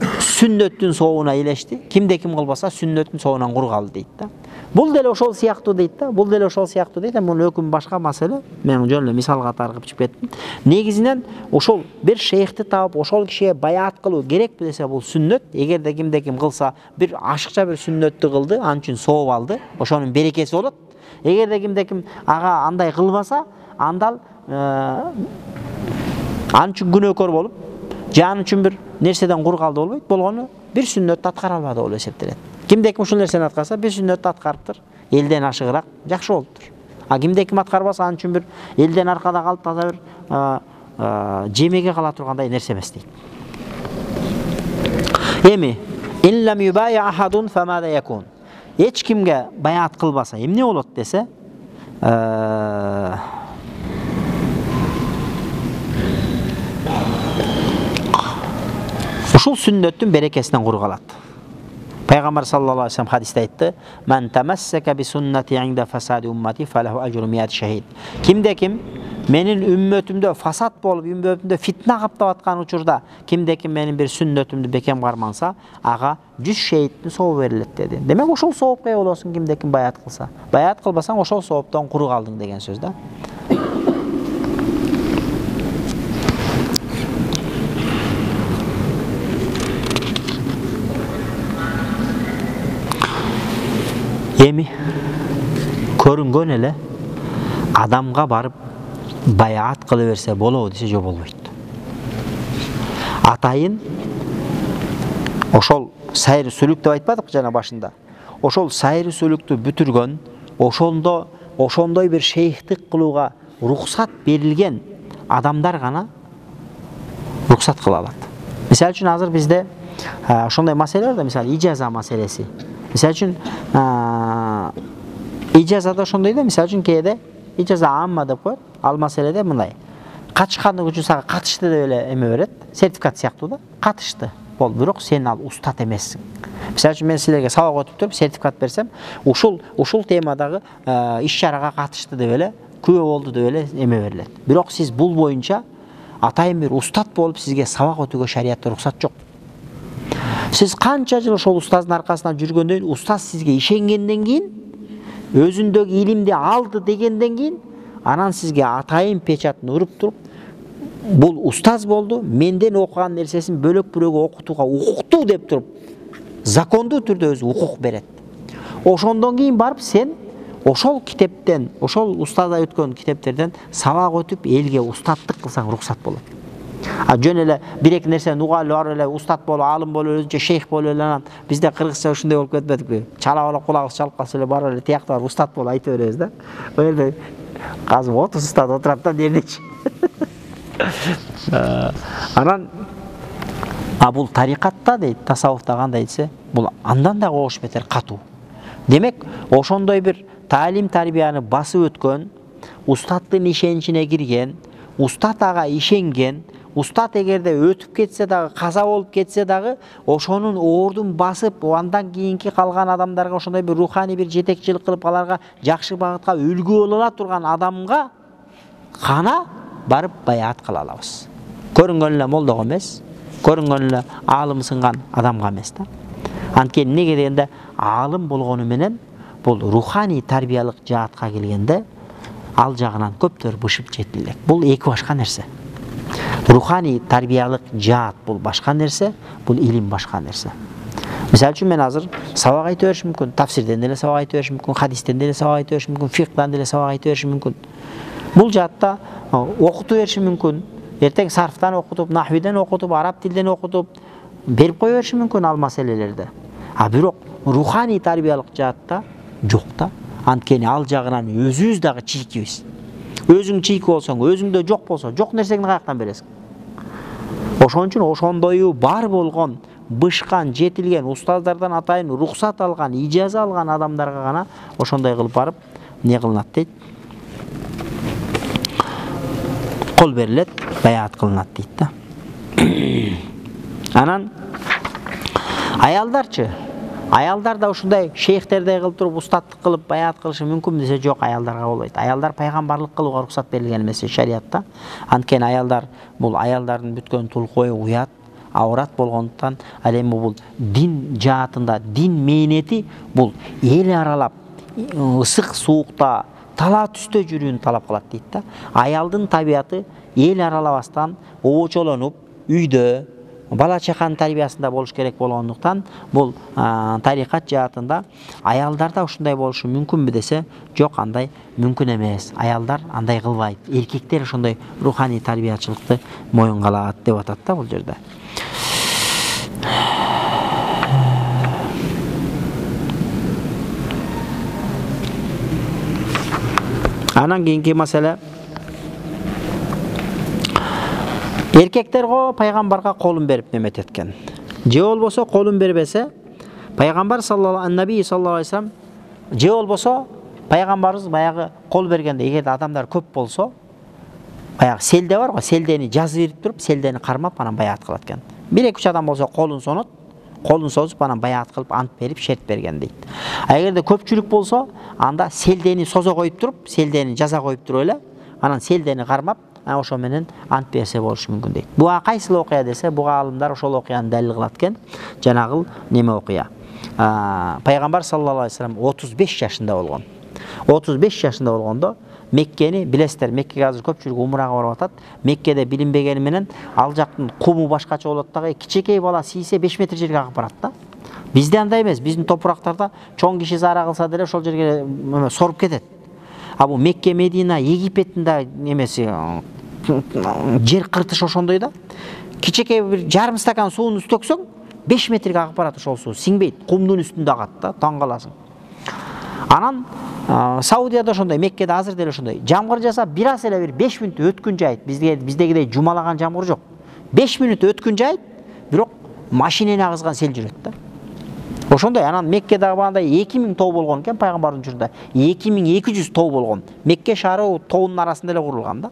Speaker 1: сүннөттүн соогуна илешти, кимде ким кылбаса сүннөттүн соогунан кур калды дейт да. Бул деле ошол сыяктуу дейт да. Бул деле ошол сыяктуу дейт. Мунун өкүмү башка маселе. Мен жөн эле мисалга таркып чыгып кеттим. Негизинен ошол бир шейхти таап, ошол кишиге баяат кылуу керекпи десе, бул сүннөт. Эгерде кимде ким кылса, бир ашыкча бир сүннөттү кылды, анын үчүн сооп алды. Ошонун берекеси болот. Эгерде кимде ким ага андай кылбаса, андал анын үчүн күнөөкөр болуп, же анын үчүн бир нерседен кур калды болбойт. Болгону бир сүннөттү аткара албады болуп эсептелет. Кимде ким ушул нерсени аткарса, бир сүннөттү аткарыптыр. Элден ашыгыраак жакшы болуптур. Кимде ким аткарбаса, анын үчүн бир элден аркада калып таза бир жемеге кала тургандай нерсе эмес дейт. Эми ин лам юбая ахадун фамада якун. Эч кимге баяат кылбаса эмне болот десе, ушул сүннөттүн берекесинен кур калат. Пайгамбар саллаллаху алейхи вассалам хадисте айтты: "Мен тамассака би суннати инда фасади уммати фалаху ажру миат шахид." Кимде ким Menin ümmetimde fasat bolup, ümmetimde fitne kaптап аткан учурда кимде-ким менин бир сүннөтүмдү бекем карманса, ага 100 шейиттин сообу берилет деди. Демек ошол соопко ээ болосуң кимде-ким баяат кылса. Баяат кылбасаң ошол сооптон куру калдың деген сөз да. Эми көрүнгөн эле адамга барып баяат кыла берсе болобу десе жок болбойт. Атайын ошол сайыр сүлүк деп айтпадык жана башында. Ошол сайыр сүлүктү бүтүргөн, ошондой бир шейхтик кылууга рухсат берилген адамдар гана рухсат кыла алат. Мисалы үчүн азыр бизде ошондой маселе бар да, мисалы ижаза маселеси. Мисалы үчүн ижазада ошондой да, мисалы үчүн кээде ижаза амма деп коет. Ал маселеде мындай. Катышкандык үчүн сага катышты деп эле эме берет, сертификат сыяктуу да. Катышты. Бол, бирок сен ал устат эмессиң. Мисалы үчүн мен силерге сабак өтүп туруп сертификат берсем, ушул темадагы иш-чарага катышты деп эле, күбө болду деп эле эме берилет. Бирок сиз бул боюнча атайын бир устат болуп сизге сабак өтүүгө шариятта рухсат жок. Сиз канча жыл ошол устаздын аркасынан жүргөндөн кийин, устаз сизге ишенгенден кийин, өзүндөгү илимди алды дегенден кийин, анан сизге атайын печатын уруп туруп, бул устаз болду, менден окуган нерсесин бөлөк бирөөгө окутууга укуктуу деп туруп, закондуу түрдө өзү укук берет. Ошондон кийин барып сен ошол китептен, ошол устазда өткөн китептерден сабак өтүп, элге устаттык кылсаң рухсат болот. Жөн эле бир-эки нерсени угалы бар эле устат болуп, алым болуп, өзүнчө шейх болуп эле анан бизде кыргызча ушундай болуп кетпедикпи? Чала болуп кулагыбыз чалып калса эле бар эле тиякта бар устат болуп айта беребиз да. Ал жерде азыр 30 устат отурат да дернечи. Анан бул тарикатта дейт, тасаввуфта кандай десе, бул андан да кош бетер катуу. Демек, ошондой бир таалим тарбияны басып өткөн, устаттын ишеничине кирген, устат ага ишенген, устат эгерде өтүп кетсе дагы, каза болуп кетсе дагы, ошонун ордун басып, андан кийинки калган адамдарга ошондой бир руханий бир жетекчилик кылып, аларга жакшы багытка үлгү боло ала турган адамга гана барып баяат кыла алабыз. Көрүнгөн эле молдого эмес, көрүнгөн эле аалым сынган адамга эмес да. Анткени неге дегенде, аалым болгону менен бул руханий тарбиялык жаатка келгенде ал жагынан көптөр бышып жетилет. Бул эки башка нерсе. Руханий тарбиялык жаат бул башка нерсе, бул илим башка нерсе. Мисалы үчүн мен азыр сабак айта беришим мүмкүн, тафсирден деле сабак айта беришим мүмкүн, хадистен деле сабак айта беришим мүмкүн, фикдан деле сабак айта беришим мүмкүн. Бул жаатта окутуп беришим мүмкүн. Эртең сарфтан окутуп, нахвиден окутуп, араб тилден окутуп берип кое беришим мүмкүн ал маселелерди. Бирок руханий тарбиялык жаатта жок да. Анткени ал жагынан өзүбүз дагы чийкибиз. Өзүң чийки болсоң, өзүңдө жок болсо, жок нерсеңди каяктан бересиң? Ошон үчүн ошондойу бар болгон, бышкан, жетилген устаздардан атайын рухсат алган, ижаза алган адамдарга гана ошондой кылып барып не кылынат дейт? Кол берилет, баяат кылынат дейт да. Анан аялдарчы? Аялдар да ушундай шейхтердей кылып туруп устаттык кылып баяат кылышы мүмкүн десе жок, аялдарга болбойт. Аялдар пайгамбарлык кылууга рухсат берилген эмес шариатта. Анткени аялдар бул аялдардын бүткөн тулкуй, уят, аврат болгондуктан, ал эми бул дин жаатында, дин мээнети бул эл аралап, ысык суукта, тала түстө жүрүүнү талап кылат дейт да. Аялдын табияты эл аралабастан, обочолонуп, үйдө бала чаканын тарбиясында болуш керек болгондуктан, бул тарикат жаатында аялдарда ушундай болушу мүмкүнбү десе, жок, андай мүмкүн эмес. Аялдар андай кылбайт. Эркектер ошондой руханий тарбиячылыкты моюнга алат деп атат да бул жерде. Анан кийинки маселе, эркектер пайгамбарга колун берип немет эткен. Же болбосо колун бербесе, пайгамбар саллаллаху алейхи вассалам, же болбосо пайгамбарыбыз баягы кол бергенде, эгерде адамдар көп болсо, баягы селде бар го, селдени жазып берип туруп, селдени кармап анан баяат кылат экен. 1-2 адам болсо колун сонот, колун созуп анан баяат кылып ант берип шерт берген дейт. Эгерде көпчүлүк болсо, анда селдени созо коюп туруп, селдени жаза коюп туруп эле, анан селдени кармап, ошо менен ант берсе болушу мүмкүн дейт. Буга кайсыл окуя десе, буга алымдар ошол окуяны далил кылат экен. Жанагыл неме окуя. Пайгамбар саллаллаху алейхи вассалам 35 жашында болгон. 35 жашында болгондо Меккени билесиздер, Меккеге азыр көпчүлүк умрага барып атат. Меккеде билинбегени менен ал жактын куму башкача болот дагы. Кичекей бала тийсе 5 метр жерге агып барат да. Бизде андай эмес. Биздин топурактарда чоң киши зара кылса деле ошол жерге соруп кетет. А бу Мекке, Медина, Египеттин да немеси жер кыртыш ошондой да. Кичекей бир жарым стакан сууну төксөң 5 метрге агып барат ошол суу. Сиңбейт. Кумдун үстүндө агат да, таң каласың. Анан Саудияда ошондой, Меккеде азыр деле ошондой. Жамгыр жаса бир аз эле бир 5 мүнөт өткүн жайыт. Биздегидей жумалаган жамгыр жок. 5 мүнөт өткүн жайыт, бирок машинени агызган сел жүрөт да. Ошондой. Анан Меккеде багандай 2000 тоо болгон экен пайгамбардын учурунда. 2200 тоо болгон. Мекке шаары тоонун арасында эле курулган да.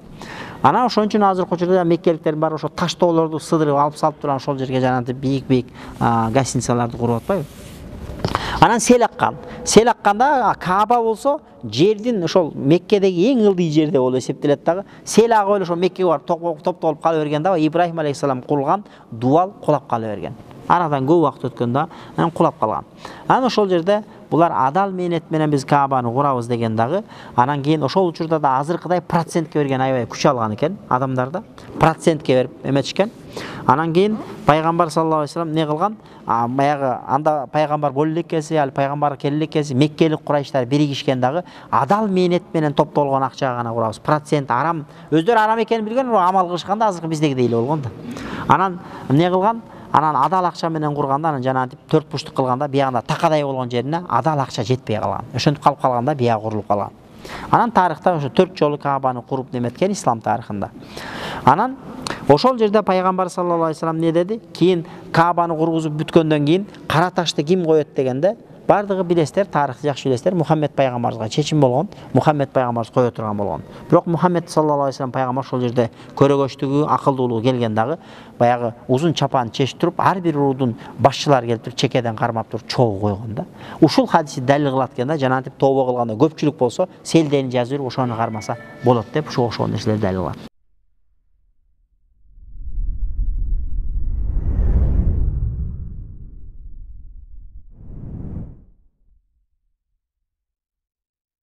Speaker 1: Анан ошон үчүн азыркы учурда меккеликтер бар ошо таш тоолорду сыдырып алып салып турган ошол жерге жанагы бийик гостиницаларды куруп атпайбы? Анан сел аккан. Сел акканда Кааба болсо жердин ошол Меккедеги эң ылдый жерде болуп эсептелет дагы. Сел агып эле ошол Меккеге барып топтолуп кала берген дагы Ибрахим алейхиссалам курулган дуал кулап кала берген. Арадан көп убакыт өткөндө анан кулап калган. Анан ошол жерде булар адал мээнет менен биз Каабаны курабыз деген дагы. Анан кийин ошол учурда да азыркыдай процентке берген аябай күч алган экен адамдарда. Процентке берип эметишкен. Анан кийин пайгамбар саллаллаху алейхи вассалам не кылган? Баягы анда пайгамбар боло элеккенси, ал пайгамбар келе элеккенси Меккелик курайыштар биригишкен дагы адал мээнет менен топтолгон акчага гана курабыз. Процент арам, өздөрү арам экенин билген, амал кылышканда азыркы биздегидей эле болгон да. Анан не кылган? Анан адал акча менен курганда, анан жанагы 4 буштук кылганда биягында такадай болгон жерине адал акча жетпей калган. Ошентип калып калганда бияг курулуп калган. Анан тарыхта ошо 4 жолу Каабаны куруп неметкен ислам тарыхында. Анан ошол жерде пайгамбар саллаллаху алейхи вассалам не деди? Кийин Каабаны кургузуп бүткөндөн кийин кара ташты ким коет дегенде, бардыгы билесиздер, тарыхты жакшы билесиздер, Мухаммед пайгамбарыбызга чечим болгон, Мухаммед пайгамбарыбыз кое турган болгон. Бирок Мухаммед саллаллаху алейхи вассалам пайгамбар ошол жерде көрөгөчтүгү, акылдуулугу келген дагы баягы узун чапан чечип туруп, ар бир урудун башчылары келип туруп чекеден кармап туруп чогуу койгон да. Ушул хадисти далил кылат экен да, жанагынтип тобо кылганда көпчүлүк болсо селдени жазып ошону кармаса болот деп ошол нерселерди далил кылат.